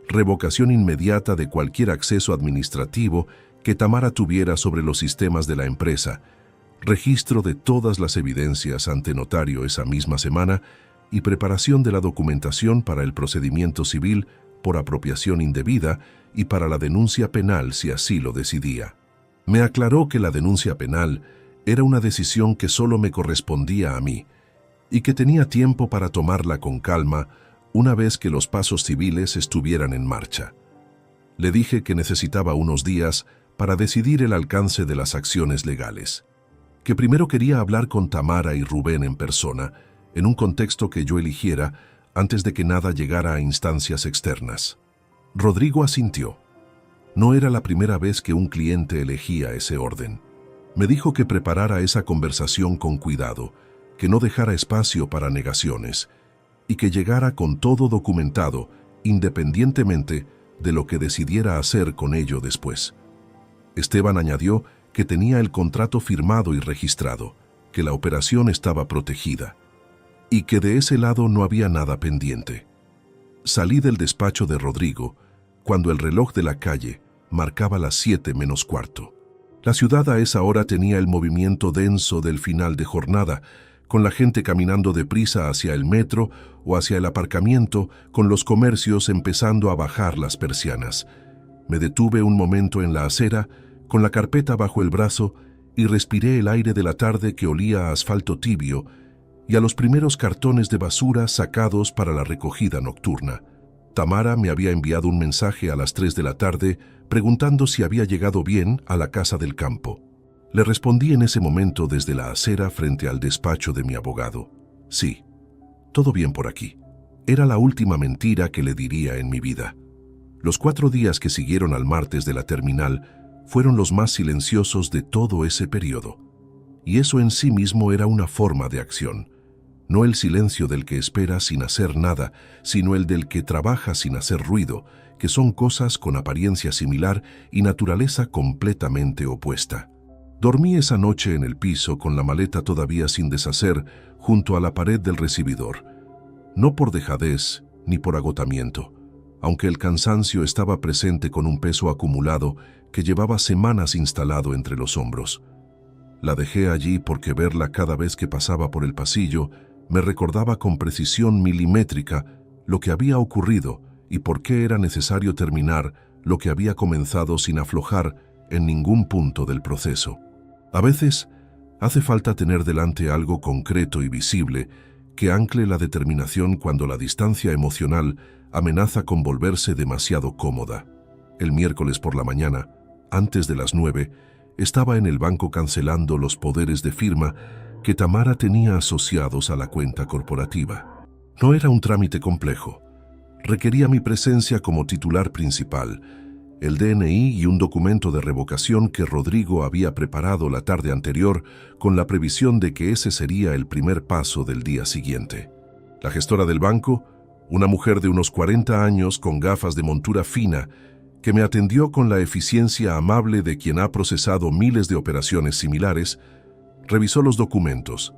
S1: revocación inmediata de cualquier acceso administrativo que Tamara tuviera sobre los sistemas de la empresa, registro de todas las evidencias ante notario esa misma semana y preparación de la documentación para el procedimiento civil por apropiación indebida y para la denuncia penal si así lo decidía. Me aclaró que la denuncia penal era una decisión que solo me correspondía a mí y que tenía tiempo para tomarla con calma una vez que los pasos civiles estuvieran en marcha. Le dije que necesitaba unos días para decidir el alcance de las acciones legales, que primero quería hablar con Tamara y Rubén en persona, en un contexto que yo eligiera antes de que nada llegara a instancias externas. Rodrigo asintió. No era la primera vez que un cliente elegía ese orden. Me dijo que preparara esa conversación con cuidado, que no dejara espacio para negaciones y que llegara con todo documentado, independientemente de lo que decidiera hacer con ello después. Esteban añadió que tenía el contrato firmado y registrado, que la operación estaba protegida y que de ese lado no había nada pendiente. salí del despacho de Rodrigo cuando el reloj de la calle marcaba las 7 menos cuarto. La ciudad a esa hora tenía el movimiento denso del final de jornada, con la gente caminando deprisa hacia el metro o hacia el aparcamiento, con los comercios empezando a bajar las persianas. Me detuve un momento en la acera, con la carpeta bajo el brazo, y respiré el aire de la tarde que olía a asfalto tibio y a los primeros cartones de basura sacados para la recogida nocturna. Tamara me había enviado un mensaje a las 3 de la tarde preguntando si había llegado bien a la casa del campo. Le respondí en ese momento desde la acera frente al despacho de mi abogado. Sí, todo bien por aquí. Era la última mentira que le diría en mi vida. Los 4 días que siguieron al martes de la terminal fueron los más silenciosos de todo ese periodo. Y eso en sí mismo era una forma de acción. No el silencio del que espera sin hacer nada, sino el del que trabaja sin hacer ruido, que son cosas con apariencia similar y naturaleza completamente opuesta. Dormí esa noche en el piso con la maleta todavía sin deshacer junto a la pared del recibidor. No por dejadez ni por agotamiento, aunque el cansancio estaba presente con un peso acumulado que llevaba semanas instalado entre los hombros. La dejé allí porque verla cada vez que pasaba por el pasillo me recordaba con precisión milimétrica lo que había ocurrido y por qué era necesario terminar lo que había comenzado sin aflojar en ningún punto del proceso. A veces hace falta tener delante algo concreto y visible que ancle la determinación cuando la distancia emocional amenaza con volverse demasiado cómoda. El miércoles por la mañana, antes de las 9, estaba en el banco cancelando los poderes de firma que Tamara tenía asociados a la cuenta corporativa. No era un trámite complejo. Requería mi presencia como titular principal, el DNI y un documento de revocación que Rodrigo había preparado la tarde anterior con la previsión de que ese sería el primer paso del día siguiente. La gestora del banco, una mujer de unos 40 años con gafas de montura fina, que me atendió con la eficiencia amable de quien ha procesado miles de operaciones similares, revisó los documentos,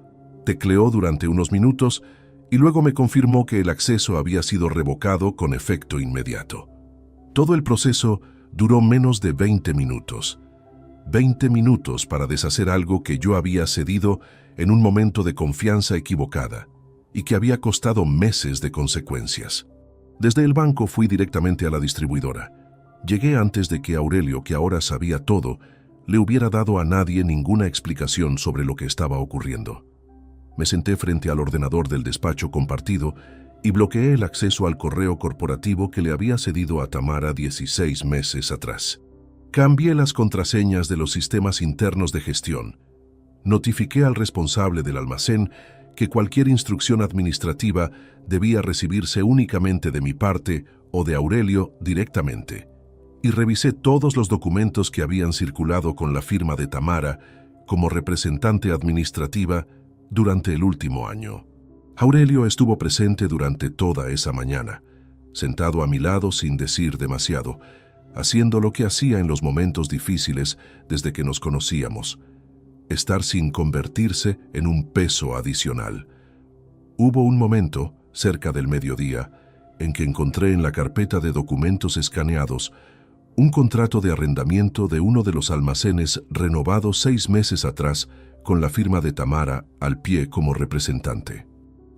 S1: tecleó durante unos minutos y luego me confirmó que el acceso había sido revocado con efecto inmediato. Todo el proceso duró menos de 20 minutos. 20 minutos para deshacer algo que yo había cedido en un momento de confianza equivocada y que había costado meses de consecuencias. Desde el banco fui directamente a la distribuidora. Llegué antes de que Aurelio, que ahora sabía todo, le hubiera dado a nadie ninguna explicación sobre lo que estaba ocurriendo. Me senté frente al ordenador del despacho compartido y bloqueé el acceso al correo corporativo que le había cedido a Tamara 16 meses atrás. Cambié las contraseñas de los sistemas internos de gestión. Notifiqué al responsable del almacén que cualquier instrucción administrativa debía recibirse únicamente de mi parte o de Aurelio directamente. Y revisé todos los documentos que habían circulado con la firma de Tamara como representante administrativa durante el último año. Aurelio estuvo presente durante toda esa mañana, sentado a mi lado sin decir demasiado, haciendo lo que hacía en los momentos difíciles desde que nos conocíamos, estar sin convertirse en un peso adicional. Hubo un momento, cerca del mediodía, en que encontré en la carpeta de documentos escaneados un contrato de arrendamiento de uno de los almacenes renovado 6 meses atrás con la firma de Tamara al pie como representante.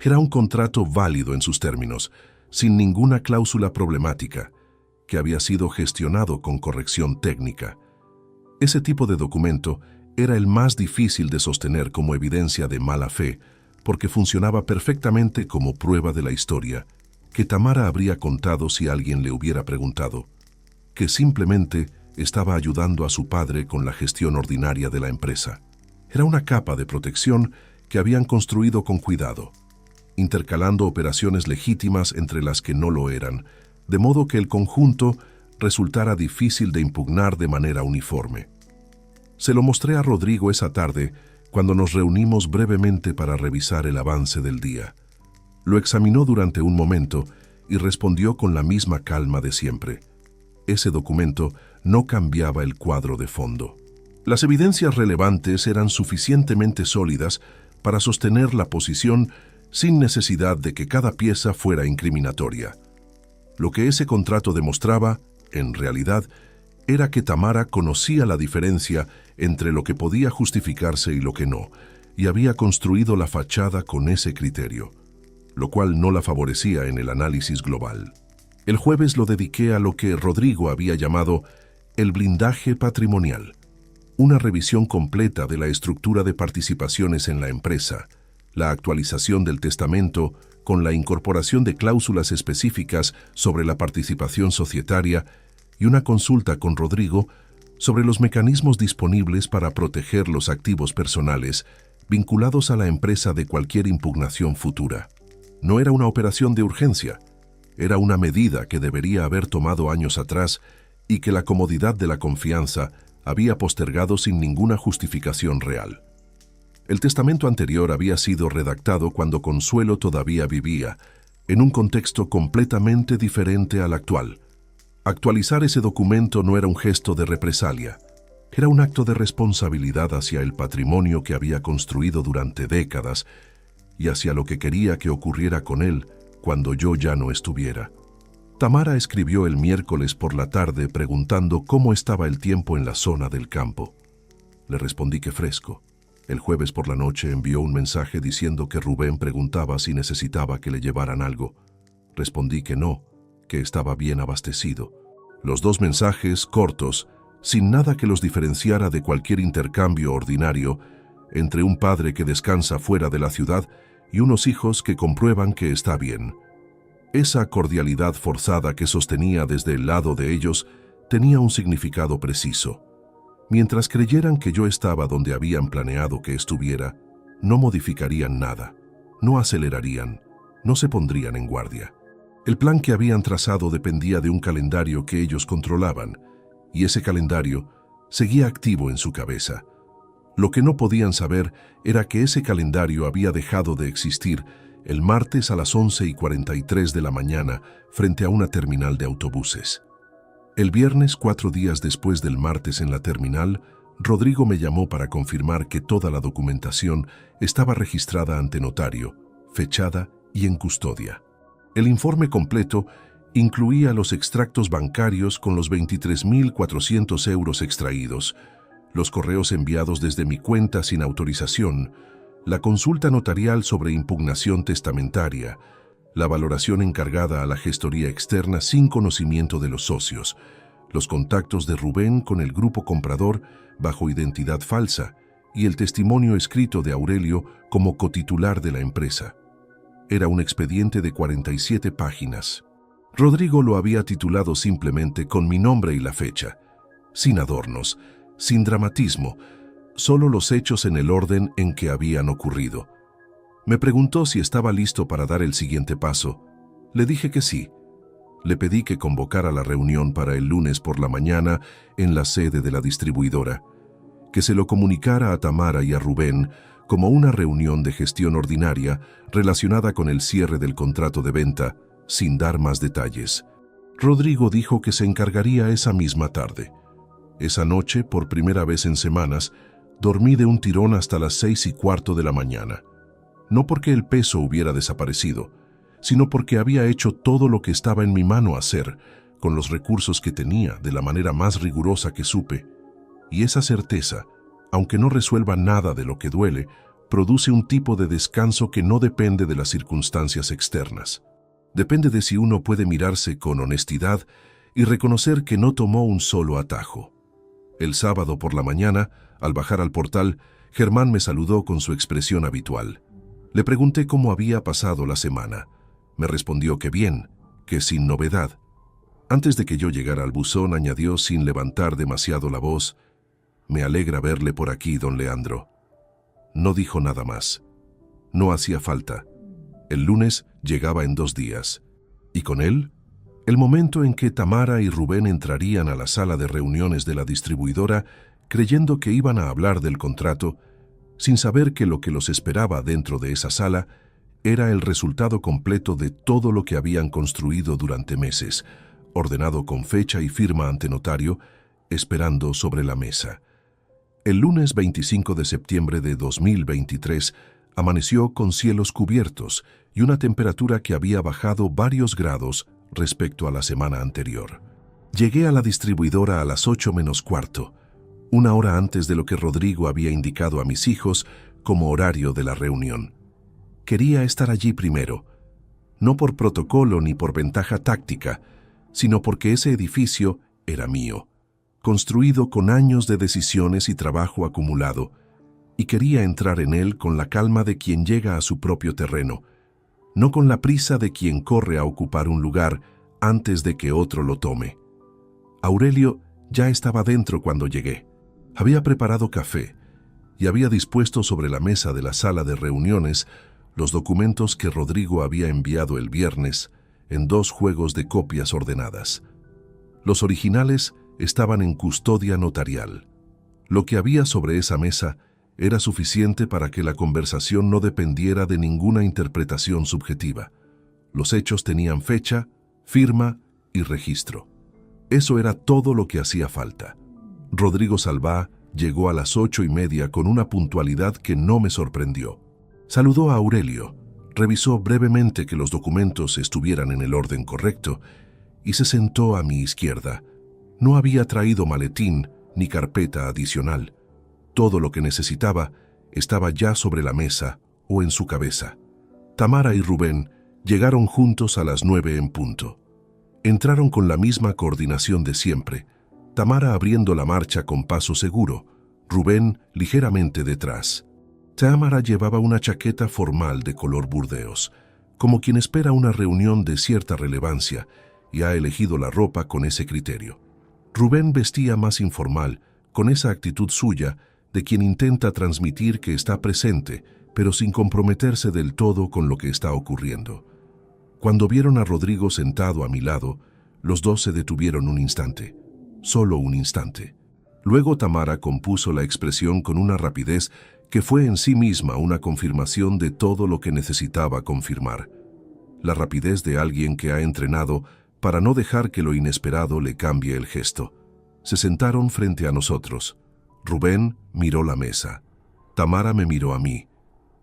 S1: Era un contrato válido en sus términos, sin ninguna cláusula problemática, que había sido gestionado con corrección técnica. Ese tipo de documento era el más difícil de sostener como evidencia de mala fe, porque funcionaba perfectamente como prueba de la historia, que Tamara habría contado si alguien le hubiera preguntado, que simplemente estaba ayudando a su padre con la gestión ordinaria de la empresa. Era una capa de protección que habían construido con cuidado, intercalando operaciones legítimas entre las que no lo eran, de modo que el conjunto resultara difícil de impugnar de manera uniforme. Se lo mostré a Rodrigo esa tarde cuando nos reunimos brevemente para revisar el avance del día. Lo examinó durante un momento y respondió con la misma calma de siempre. Ese documento no cambiaba el cuadro de fondo. Las evidencias relevantes eran suficientemente sólidas para sostener la posición sin necesidad de que cada pieza fuera incriminatoria. Lo que ese contrato demostraba, en realidad, era que Tamara conocía la diferencia entre lo que podía justificarse y lo que no, y había construido la fachada con ese criterio, lo cual no la favorecía en el análisis global. El jueves lo dediqué a lo que Rodrigo había llamado el blindaje patrimonial, una revisión completa de la estructura de participaciones en la empresa, la actualización del testamento con la incorporación de cláusulas específicas sobre la participación societaria y una consulta con Rodrigo sobre los mecanismos disponibles para proteger los activos personales vinculados a la empresa de cualquier impugnación futura. No era una operación de urgencia, era una medida que debería haber tomado años atrás y que la comodidad de la confianza había postergado sin ninguna justificación real. El testamento anterior había sido redactado cuando Consuelo todavía vivía, en un contexto completamente diferente al actual. Actualizar ese documento no era un gesto de represalia, era un acto de responsabilidad hacia el patrimonio que había construido durante décadas y hacia lo que quería que ocurriera con él cuando yo ya no estuviera. Tamara escribió el miércoles por la tarde preguntando cómo estaba el tiempo en la zona del campo. Le respondí que fresco. El jueves por la noche envió un mensaje diciendo que Rubén preguntaba si necesitaba que le llevaran algo. Respondí que no, que estaba bien abastecido. Los dos mensajes, cortos, sin nada que los diferenciara de cualquier intercambio ordinario entre un padre que descansa fuera de la ciudad y unos hijos que comprueban que está bien. Esa cordialidad forzada que sostenía desde el lado de ellos tenía un significado preciso. Mientras creyeran que yo estaba donde habían planeado que estuviera, no modificarían nada, no acelerarían, no se pondrían en guardia. El plan que habían trazado dependía de un calendario que ellos controlaban, y ese calendario seguía activo en su cabeza. Lo que no podían saber era que ese calendario había dejado de existir el martes a las 11:43 de la mañana frente a una terminal de autobuses. El viernes, 4 días después del martes en la terminal, Rodrigo me llamó para confirmar que toda la documentación estaba registrada ante notario, fechada y en custodia. El informe completo incluía los extractos bancarios con los 23.400 euros extraídos, los correos enviados desde mi cuenta sin autorización, la consulta notarial sobre impugnación testamentaria, la valoración encargada a la gestoría externa sin conocimiento de los socios, los contactos de Rubén con el grupo comprador bajo identidad falsa y el testimonio escrito de Aurelio como cotitular de la empresa. Era un expediente de 47 páginas. Rodrigo lo había titulado simplemente con mi nombre y la fecha, sin adornos, sin dramatismo, solo los hechos en el orden en que habían ocurrido. Me preguntó si estaba listo para dar el siguiente paso. Le dije que sí. Le pedí que convocara la reunión para el lunes por la mañana en la sede de la distribuidora, que se lo comunicara a Tamara y a Rubén como una reunión de gestión ordinaria relacionada con el cierre del contrato de venta, sin dar más detalles. Rodrigo dijo que se encargaría esa misma tarde. Esa noche, por primera vez en semanas, dormí de un tirón hasta las 6:15 de la mañana. No porque el peso hubiera desaparecido, sino porque había hecho todo lo que estaba en mi mano hacer, con los recursos que tenía, de la manera más rigurosa que supe. Y esa certeza, aunque no resuelva nada de lo que duele, produce un tipo de descanso que no depende de las circunstancias externas. Depende de si uno puede mirarse con honestidad y reconocer que no tomó un solo atajo. El sábado por la mañana, al bajar al portal, Germán me saludó con su expresión habitual. Le pregunté cómo había pasado la semana. Me respondió que bien, que sin novedad. Antes de que yo llegara al buzón, añadió sin levantar demasiado la voz: «Me alegra verle por aquí, don Leandro». No dijo nada más. No hacía falta. El lunes llegaba en 2 días. ¿Y con él? El momento en que Tamara y Rubén entrarían a la sala de reuniones de la distribuidora, creyendo que iban a hablar del contrato, sin saber que lo que los esperaba dentro de esa sala era el resultado completo de todo lo que habían construido durante meses, ordenado con fecha y firma ante notario, esperando sobre la mesa. El lunes 25 de septiembre de 2023 amaneció con cielos cubiertos y una temperatura que había bajado varios grados respecto a la semana anterior. Llegué a la distribuidora a las 8 menos cuarto, una hora antes de lo que Rodrigo había indicado a mis hijos como horario de la reunión. Quería estar allí primero, no por protocolo ni por ventaja táctica, sino porque ese edificio era mío, construido con años de decisiones y trabajo acumulado, y quería entrar en él con la calma de quien llega a su propio terreno, no con la prisa de quien corre a ocupar un lugar antes de que otro lo tome. Aurelio ya estaba dentro cuando llegué. Había preparado café y había dispuesto sobre la mesa de la sala de reuniones los documentos que Rodrigo había enviado el viernes en 2 juegos de copias ordenadas. Los originales estaban en custodia notarial. Lo que había sobre esa mesa era suficiente para que la conversación no dependiera de ninguna interpretación subjetiva. Los hechos tenían fecha, firma y registro. Eso era todo lo que hacía falta. Rodrigo Salvá llegó a las 8:30 con una puntualidad que no me sorprendió. Saludó a Aurelio, revisó brevemente que los documentos estuvieran en el orden correcto y se sentó a mi izquierda. No había traído maletín ni carpeta adicional. Todo lo que necesitaba estaba ya sobre la mesa o en su cabeza. Tamara y Rubén llegaron juntos a las 9 en punto. Entraron con la misma coordinación de siempre, Tamara abriendo la marcha con paso seguro, Rubén ligeramente detrás. Tamara llevaba una chaqueta formal de color burdeos, como quien espera una reunión de cierta relevancia, y ha elegido la ropa con ese criterio. Rubén vestía más informal, con esa actitud suya de quien intenta transmitir que está presente, pero sin comprometerse del todo con lo que está ocurriendo. Cuando vieron a Rodrigo sentado a mi lado, los dos se detuvieron un instante, solo un instante. Luego Tamara compuso la expresión con una rapidez que fue en sí misma una confirmación de todo lo que necesitaba confirmar. La rapidez de alguien que ha entrenado para no dejar que lo inesperado le cambie el gesto. Se sentaron frente a nosotros. Rubén miró la mesa. Tamara me miró a mí.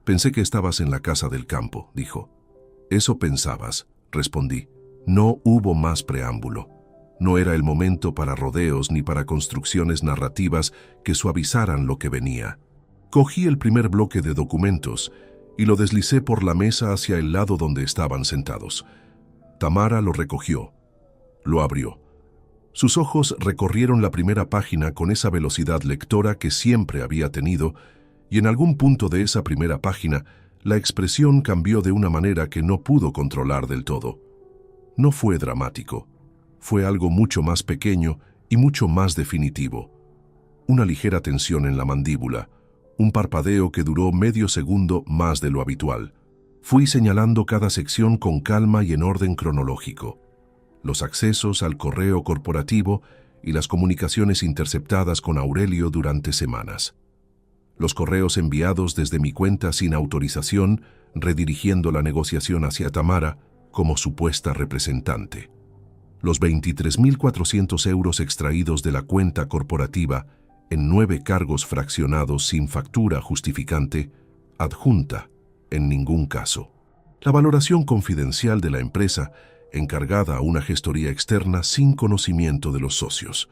S1: «Pensé que estabas en la casa del campo», dijo. «Eso pensabas», respondí. No hubo más preámbulo. No era el momento para rodeos ni para construcciones narrativas que suavizaran lo que venía. Cogí el primer bloque de documentos y lo deslicé por la mesa hacia el lado donde estaban sentados. Tamara lo recogió. Lo abrió. Sus ojos recorrieron la primera página con esa velocidad lectora que siempre había tenido, y en algún punto de esa primera página la expresión cambió de una manera que no pudo controlar del todo. No fue dramático. Fue algo mucho más pequeño y mucho más definitivo. Una ligera tensión en la mandíbula, un parpadeo que duró medio segundo más de lo habitual. Fui señalando cada sección con calma y en orden cronológico. Los accesos al correo corporativo y las comunicaciones interceptadas con Aurelio durante semanas. Los correos enviados desde mi cuenta sin autorización, redirigiendo la negociación hacia Tamara como supuesta representante. Los 23.400 euros extraídos de la cuenta corporativa en 9 cargos fraccionados sin factura justificante, adjunta, en ningún caso. La valoración confidencial de la empresa encargada a una gestoría externa sin conocimiento de los socios.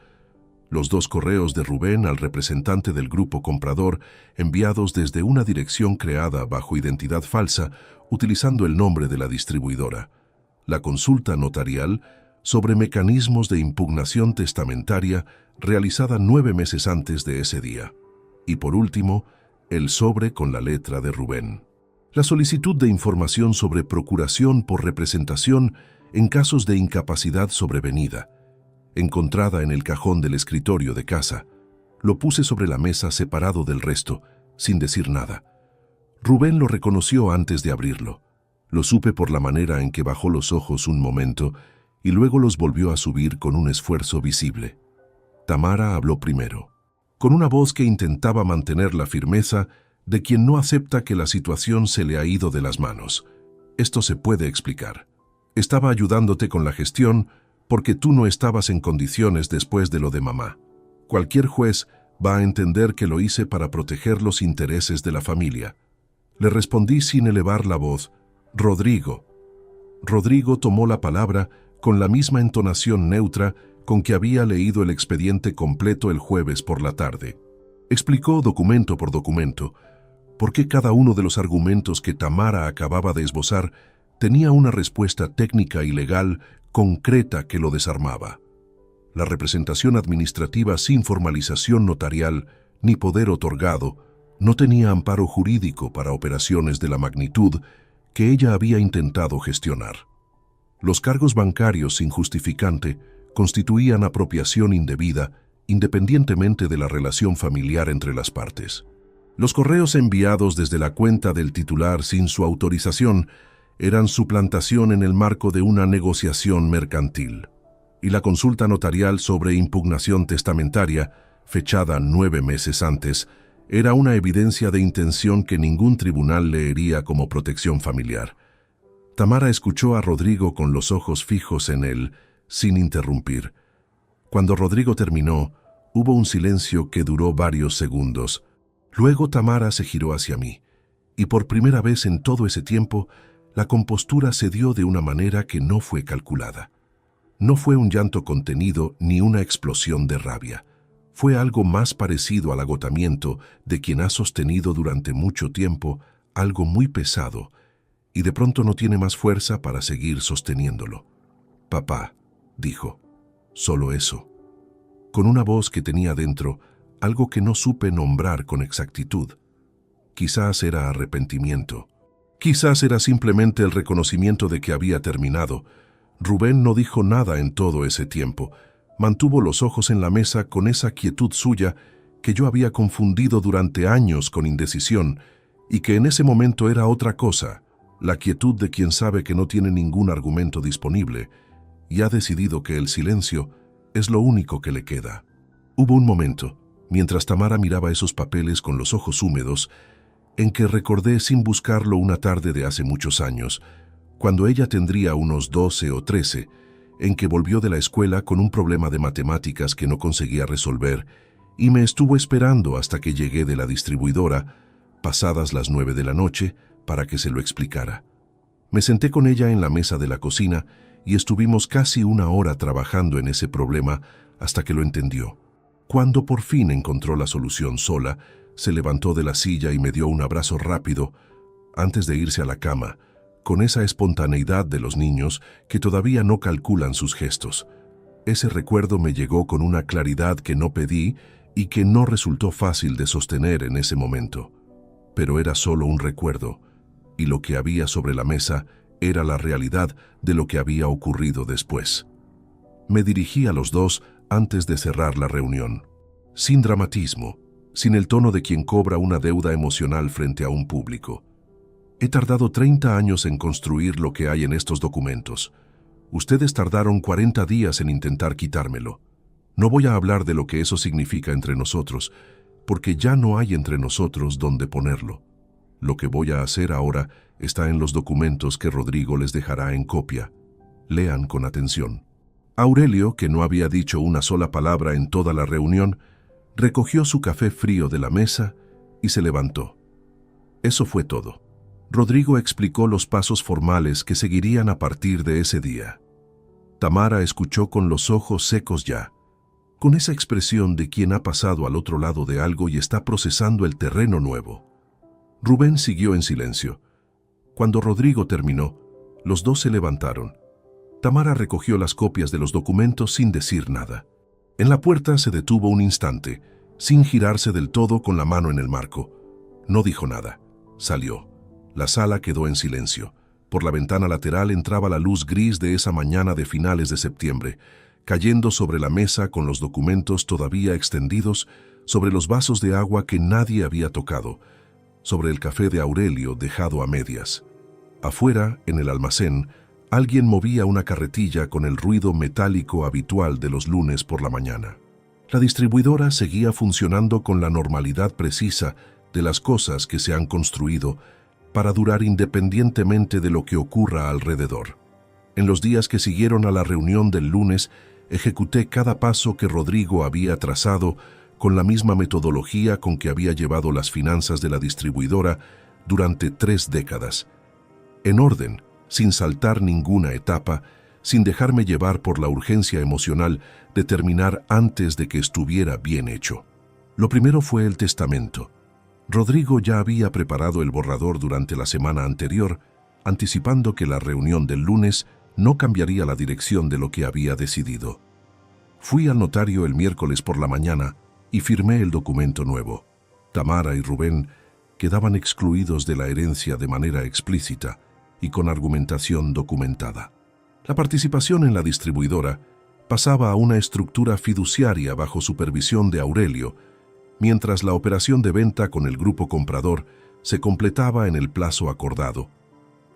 S1: Los 2 correos de Rubén al representante del grupo comprador enviados desde una dirección creada bajo identidad falsa utilizando el nombre de la distribuidora. La consulta notarial sobre mecanismos de impugnación testamentaria realizada 9 meses antes de ese día. Y por último, el sobre con la letra de Rubén. La solicitud de información sobre procuración por representación en casos de incapacidad sobrevenida, encontrada en el cajón del escritorio de casa. Lo puse sobre la mesa separado del resto, sin decir nada. Rubén lo reconoció antes de abrirlo. Lo supe por la manera en que bajó los ojos un momento y luego los volvió a subir con un esfuerzo visible. Tamara habló primero, con una voz que intentaba mantener la firmeza de quien no acepta que la situación se le ha ido de las manos. Esto se puede explicar. Estaba ayudándote con la gestión porque tú no estabas en condiciones después de lo de mamá. Cualquier juez va a entender que lo hice para proteger los intereses de la familia. Le respondí sin elevar la voz, Rodrigo. Rodrigo tomó la palabra con la misma entonación neutra con que había leído el expediente completo el jueves por la tarde. Explicó documento por documento por qué cada uno de los argumentos que Tamara acababa de esbozar tenía una respuesta técnica y legal concreta que lo desarmaba. La representación administrativa sin formalización notarial ni poder otorgado no tenía amparo jurídico para operaciones de la magnitud que ella había intentado gestionar. Los cargos bancarios sin justificante constituían apropiación indebida independientemente de la relación familiar entre las partes. Los correos enviados desde la cuenta del titular sin su autorización eran suplantación en el marco de una negociación mercantil. Y la consulta notarial sobre impugnación testamentaria, fechada 9 meses antes, era una evidencia de intención que ningún tribunal leería como protección familiar. Tamara escuchó a Rodrigo con los ojos fijos en él, sin interrumpir. Cuando Rodrigo terminó, hubo un silencio que duró varios segundos. Luego Tamara se giró hacia mí, y por primera vez en todo ese tiempo, la compostura se dio de una manera que no fue calculada. No fue un llanto contenido ni una explosión de rabia. Fue algo más parecido al agotamiento de quien ha sostenido durante mucho tiempo algo muy pesado y de pronto no tiene más fuerza para seguir sosteniéndolo. «Papá», dijo, solo eso, con una voz que tenía dentro algo que no supe nombrar con exactitud. Quizás era arrepentimiento. Quizás era simplemente el reconocimiento de que había terminado. Rubén no dijo nada en todo ese tiempo. Mantuvo los ojos en la mesa con esa quietud suya que yo había confundido durante años con indecisión y que en ese momento era otra cosa, la quietud de quien sabe que no tiene ningún argumento disponible y ha decidido que el silencio es lo único que le queda. Hubo un momento, mientras Tamara miraba esos papeles con los ojos húmedos, en que recordé sin buscarlo una tarde de hace muchos años, cuando ella tendría unos 12 o 13, en que volvió de la escuela con un problema de matemáticas que no conseguía resolver y me estuvo esperando hasta que llegué de la distribuidora, pasadas las 9 de la noche, para que se lo explicara. Me senté con ella en la mesa de la cocina y estuvimos casi una hora trabajando en ese problema hasta que lo entendió. Cuando por fin encontró la solución sola, se levantó de la silla y me dio un abrazo rápido antes de irse a la cama, con esa espontaneidad de los niños que todavía no calculan sus gestos. Ese recuerdo me llegó con una claridad que no pedí y que no resultó fácil de sostener en ese momento. Pero era solo un recuerdo, y lo que había sobre la mesa era la realidad de lo que había ocurrido después. Me dirigí a los dos antes de cerrar la reunión, sin dramatismo, sin el tono de quien cobra una deuda emocional frente a un público. He tardado 30 años en construir lo que hay en estos documentos. Ustedes tardaron 40 días en intentar quitármelo. No voy a hablar de lo que eso significa entre nosotros, porque ya no hay entre nosotros donde ponerlo. Lo que voy a hacer ahora está en los documentos que Rodrigo les dejará en copia. Lean con atención. Aurelio, que no había dicho una sola palabra en toda la reunión, recogió su café frío de la mesa y se levantó. Eso fue todo. Rodrigo explicó los pasos formales que seguirían a partir de ese día. Tamara escuchó con los ojos secos ya, con esa expresión de quien ha pasado al otro lado de algo y está procesando el terreno nuevo. Rubén siguió en silencio. Cuando Rodrigo terminó, los dos se levantaron. Tamara recogió las copias de los documentos sin decir nada. En la puerta se detuvo un instante, sin girarse del todo con la mano en el marco. No dijo nada. Salió. La sala quedó en silencio. Por la ventana lateral entraba la luz gris de esa mañana de finales de septiembre, cayendo sobre la mesa con los documentos todavía extendidos, sobre los vasos de agua que nadie había tocado, sobre el café de Aurelio dejado a medias. Afuera, en el almacén, alguien movía una carretilla con el ruido metálico habitual de los lunes por la mañana. La distribuidora seguía funcionando con la normalidad precisa de las cosas que se han construido para durar independientemente de lo que ocurra alrededor. En los días que siguieron a la reunión del lunes, ejecuté cada paso que Rodrigo había trazado con la misma metodología con que había llevado las finanzas de la distribuidora durante 3 décadas. En orden, sin saltar ninguna etapa, sin dejarme llevar por la urgencia emocional de terminar antes de que estuviera bien hecho. Lo primero fue el testamento. Rodrigo ya había preparado el borrador durante la semana anterior, anticipando que la reunión del lunes no cambiaría la dirección de lo que había decidido. Fui al notario el miércoles por la mañana y firmé el documento nuevo. Tamara y Rubén quedaban excluidos de la herencia de manera explícita y con argumentación documentada. La participación en la distribuidora pasaba a una estructura fiduciaria bajo supervisión de Aurelio, mientras la operación de venta con el grupo comprador se completaba en el plazo acordado.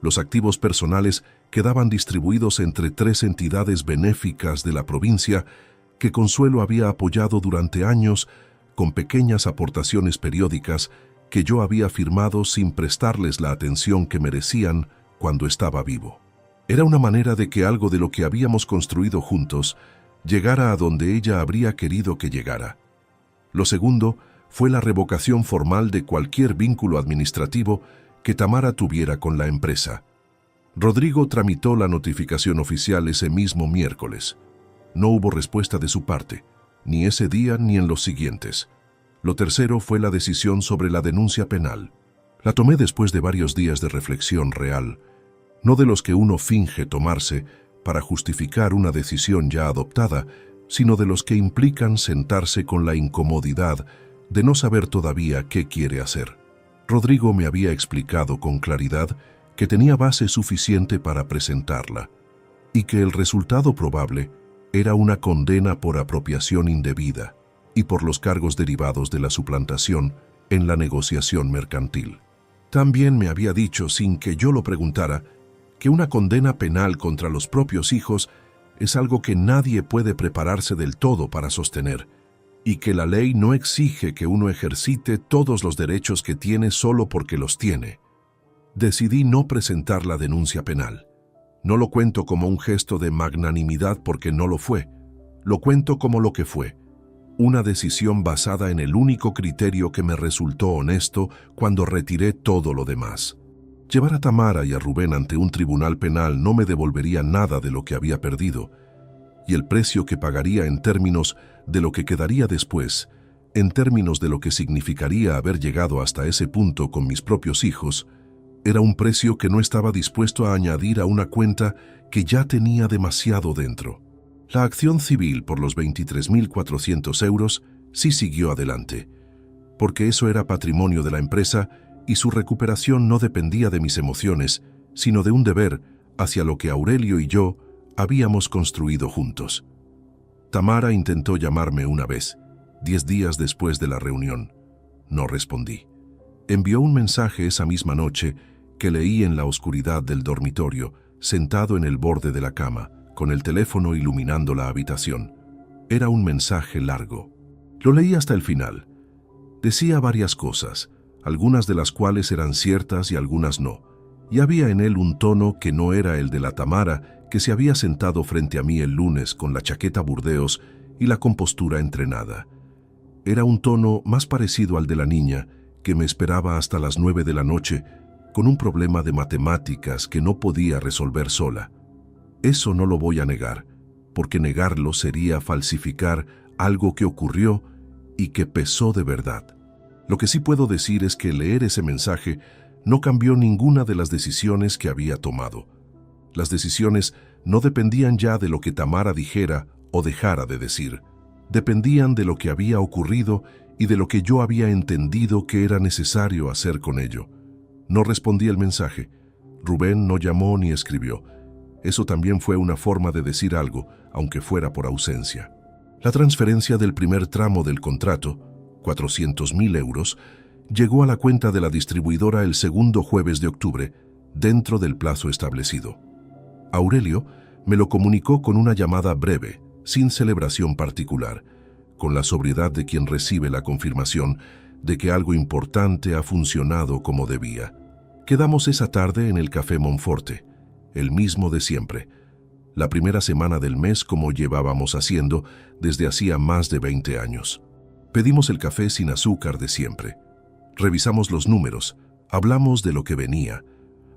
S1: Los activos personales quedaban distribuidos entre 3 entidades benéficas de la provincia que Consuelo había apoyado durante años con pequeñas aportaciones periódicas que yo había firmado sin prestarles la atención que merecían cuando estaba vivo. Era una manera de que algo de lo que habíamos construido juntos llegara a donde ella habría querido que llegara. Lo segundo fue la revocación formal de cualquier vínculo administrativo que Tamara tuviera con la empresa. Rodrigo tramitó la notificación oficial ese mismo miércoles. No hubo respuesta de su parte, ni ese día ni en los siguientes. Lo tercero fue la decisión sobre la denuncia penal. La tomé después de varios días de reflexión real, no de los que uno finge tomarse para justificar una decisión ya adoptada, sino de los que implican sentarse con la incomodidad de no saber todavía qué quiere hacer. Rodrigo me había explicado con claridad que tenía base suficiente para presentarla y que el resultado probable era una condena por apropiación indebida y por los cargos derivados de la suplantación en la negociación mercantil. También me había dicho, sin que yo lo preguntara, que una condena penal contra los propios hijos es algo que nadie puede prepararse del todo para sostener, y que la ley no exige que uno ejercite todos los derechos que tiene solo porque los tiene. Decidí no presentar la denuncia penal. No lo cuento como un gesto de magnanimidad porque no lo fue. Lo cuento como lo que fue. Una decisión basada en el único criterio que me resultó honesto cuando retiré todo lo demás. Llevar a Tamara y a Rubén ante un tribunal penal no me devolvería nada de lo que había perdido, y el precio que pagaría en términos de lo que quedaría después, en términos de lo que significaría haber llegado hasta ese punto con mis propios hijos, era un precio que no estaba dispuesto a añadir a una cuenta que ya tenía demasiado dentro. La acción civil por los 23.400 euros sí siguió adelante, porque eso era patrimonio de la empresa y su recuperación no dependía de mis emociones, sino de un deber hacia lo que Aurelio y yo habíamos construido juntos. Tamara intentó llamarme una vez, 10 días después de la reunión. No respondí. Envió un mensaje esa misma noche que leí en la oscuridad del dormitorio, sentado en el borde de la cama, con el teléfono iluminando la habitación. Era un mensaje largo. Lo leí hasta el final. Decía varias cosas, algunas de las cuales eran ciertas y algunas no, y había en él un tono que no era el de la Tamara que se había sentado frente a mí el lunes con la chaqueta Burdeos y la compostura entrenada. Era un tono más parecido al de la niña que me esperaba hasta las 9 de la noche con un problema de matemáticas que no podía resolver sola. Eso no lo voy a negar, porque negarlo sería falsificar algo que ocurrió y que pesó de verdad. Lo que sí puedo decir es que leer ese mensaje no cambió ninguna de las decisiones que había tomado. Las decisiones no dependían ya de lo que Tamara dijera o dejara de decir. Dependían de lo que había ocurrido y de lo que yo había entendido que era necesario hacer con ello. No respondí el mensaje. Rubén no llamó ni escribió. Eso también fue una forma de decir algo, aunque fuera por ausencia. La transferencia del primer tramo del contrato, 400.000 euros, llegó a la cuenta de la distribuidora el segundo jueves de octubre, dentro del plazo establecido. Aurelio me lo comunicó con una llamada breve, sin celebración particular, con la sobriedad de quien recibe la confirmación de que algo importante ha funcionado como debía. Quedamos esa tarde en el Café Monforte, el mismo de siempre, la primera semana del mes como llevábamos haciendo desde hacía más de 20 años. Pedimos el café sin azúcar de siempre. Revisamos los números, hablamos de lo que venía.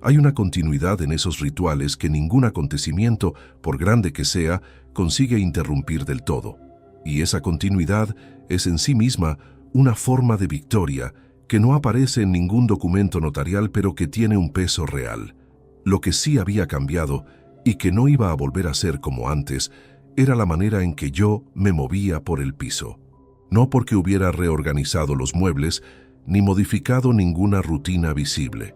S1: Hay una continuidad en esos rituales que ningún acontecimiento, por grande que sea, consigue interrumpir del todo. Y esa continuidad es en sí misma una forma de victoria que no aparece en ningún documento notarial, pero que tiene un peso real. Lo que sí había cambiado y que no iba a volver a ser como antes era la manera en que yo me movía por el piso. No porque hubiera reorganizado los muebles ni modificado ninguna rutina visible,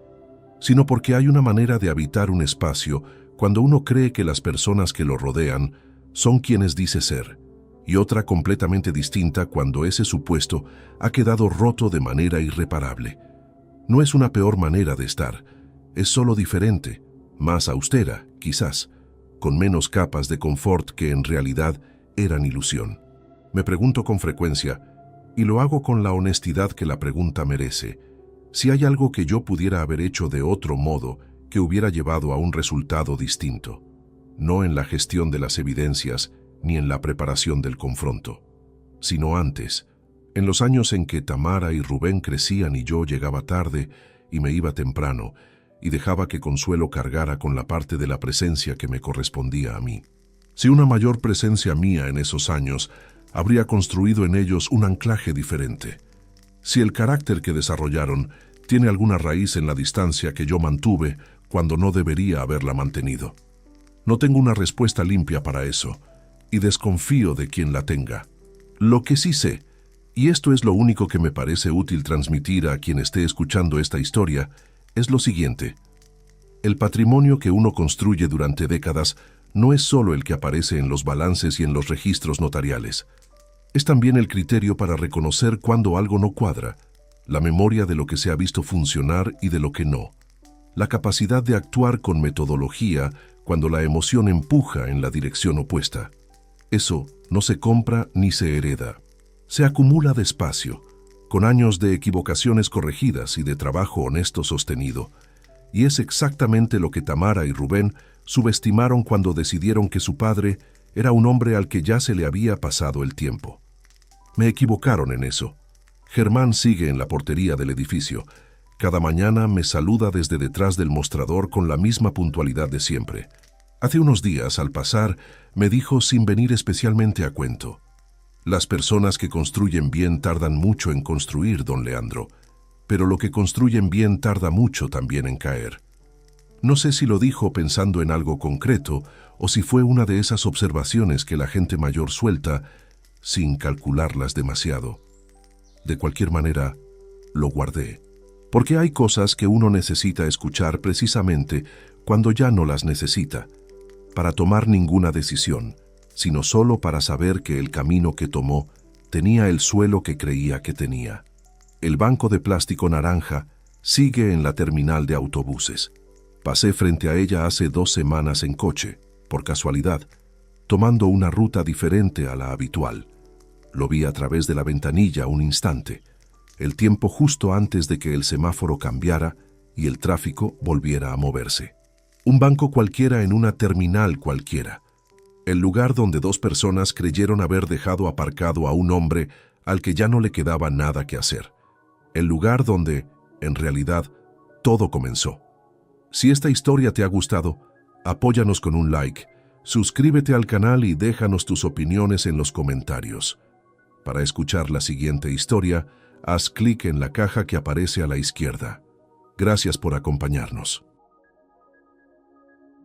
S1: sino porque hay una manera de habitar un espacio cuando uno cree que las personas que lo rodean son quienes dice ser, y otra completamente distinta cuando ese supuesto ha quedado roto de manera irreparable. No es una peor manera de estar, es solo diferente, más austera, quizás, con menos capas de confort que en realidad eran ilusión. Me pregunto con frecuencia, y lo hago con la honestidad que la pregunta merece, si hay algo que yo pudiera haber hecho de otro modo que hubiera llevado a un resultado distinto, no en la gestión de las evidencias ni en la preparación del confronto, sino antes, en los años en que Tamara y Rubén crecían y yo llegaba tarde y me iba temprano y dejaba que Consuelo cargara con la parte de la presencia que me correspondía a mí. Si una mayor presencia mía en esos años habría construido en ellos un anclaje diferente. Si el carácter que desarrollaron tiene alguna raíz en la distancia que yo mantuve cuando no debería haberla mantenido. No tengo una respuesta limpia para eso, y desconfío de quien la tenga. Lo que sí sé, y esto es lo único que me parece útil transmitir a quien esté escuchando esta historia, es lo siguiente. El patrimonio que uno construye durante décadas no es solo el que aparece en los balances y en los registros notariales. Es también el criterio para reconocer cuando algo no cuadra, la memoria de lo que se ha visto funcionar y de lo que no, la capacidad de actuar con metodología cuando la emoción empuja en la dirección opuesta. Eso no se compra ni se hereda. Se acumula despacio, con años de equivocaciones corregidas y de trabajo honesto sostenido. Y es exactamente lo que Tamara y Rubén subestimaron cuando decidieron que su padre era un hombre al que ya se le había pasado el tiempo. Me equivocaron en eso. Germán sigue en la portería del edificio. Cada mañana me saluda desde detrás del mostrador con la misma puntualidad de siempre. Hace unos días, al pasar, me dijo sin venir especialmente a cuento: las personas que construyen bien tardan mucho en construir, don Leandro, pero lo que construyen bien tarda mucho también en caer. No sé si lo dijo pensando en algo concreto o si fue una de esas observaciones que la gente mayor suelta sin calcularlas demasiado. De cualquier manera, lo guardé, porque hay cosas que uno necesita escuchar precisamente cuando ya no las necesita, para tomar ninguna decisión, sino solo para saber que el camino que tomó tenía el suelo que creía que tenía. El banco de plástico naranja sigue en la terminal de autobuses. Pasé frente a ella hace 2 semanas en coche, por casualidad, tomando una ruta diferente a la habitual. Lo vi a través de la ventanilla un instante, el tiempo justo antes de que el semáforo cambiara y el tráfico volviera a moverse. Un banco cualquiera en una terminal cualquiera. El lugar donde 2 personas creyeron haber dejado aparcado a un hombre al que ya no le quedaba nada que hacer. El lugar donde, en realidad, todo comenzó. Si esta historia te ha gustado, apóyanos con un like, suscríbete al canal y déjanos tus opiniones en los comentarios. Para escuchar la siguiente historia, haz clic en la caja que aparece a la izquierda. Gracias por acompañarnos.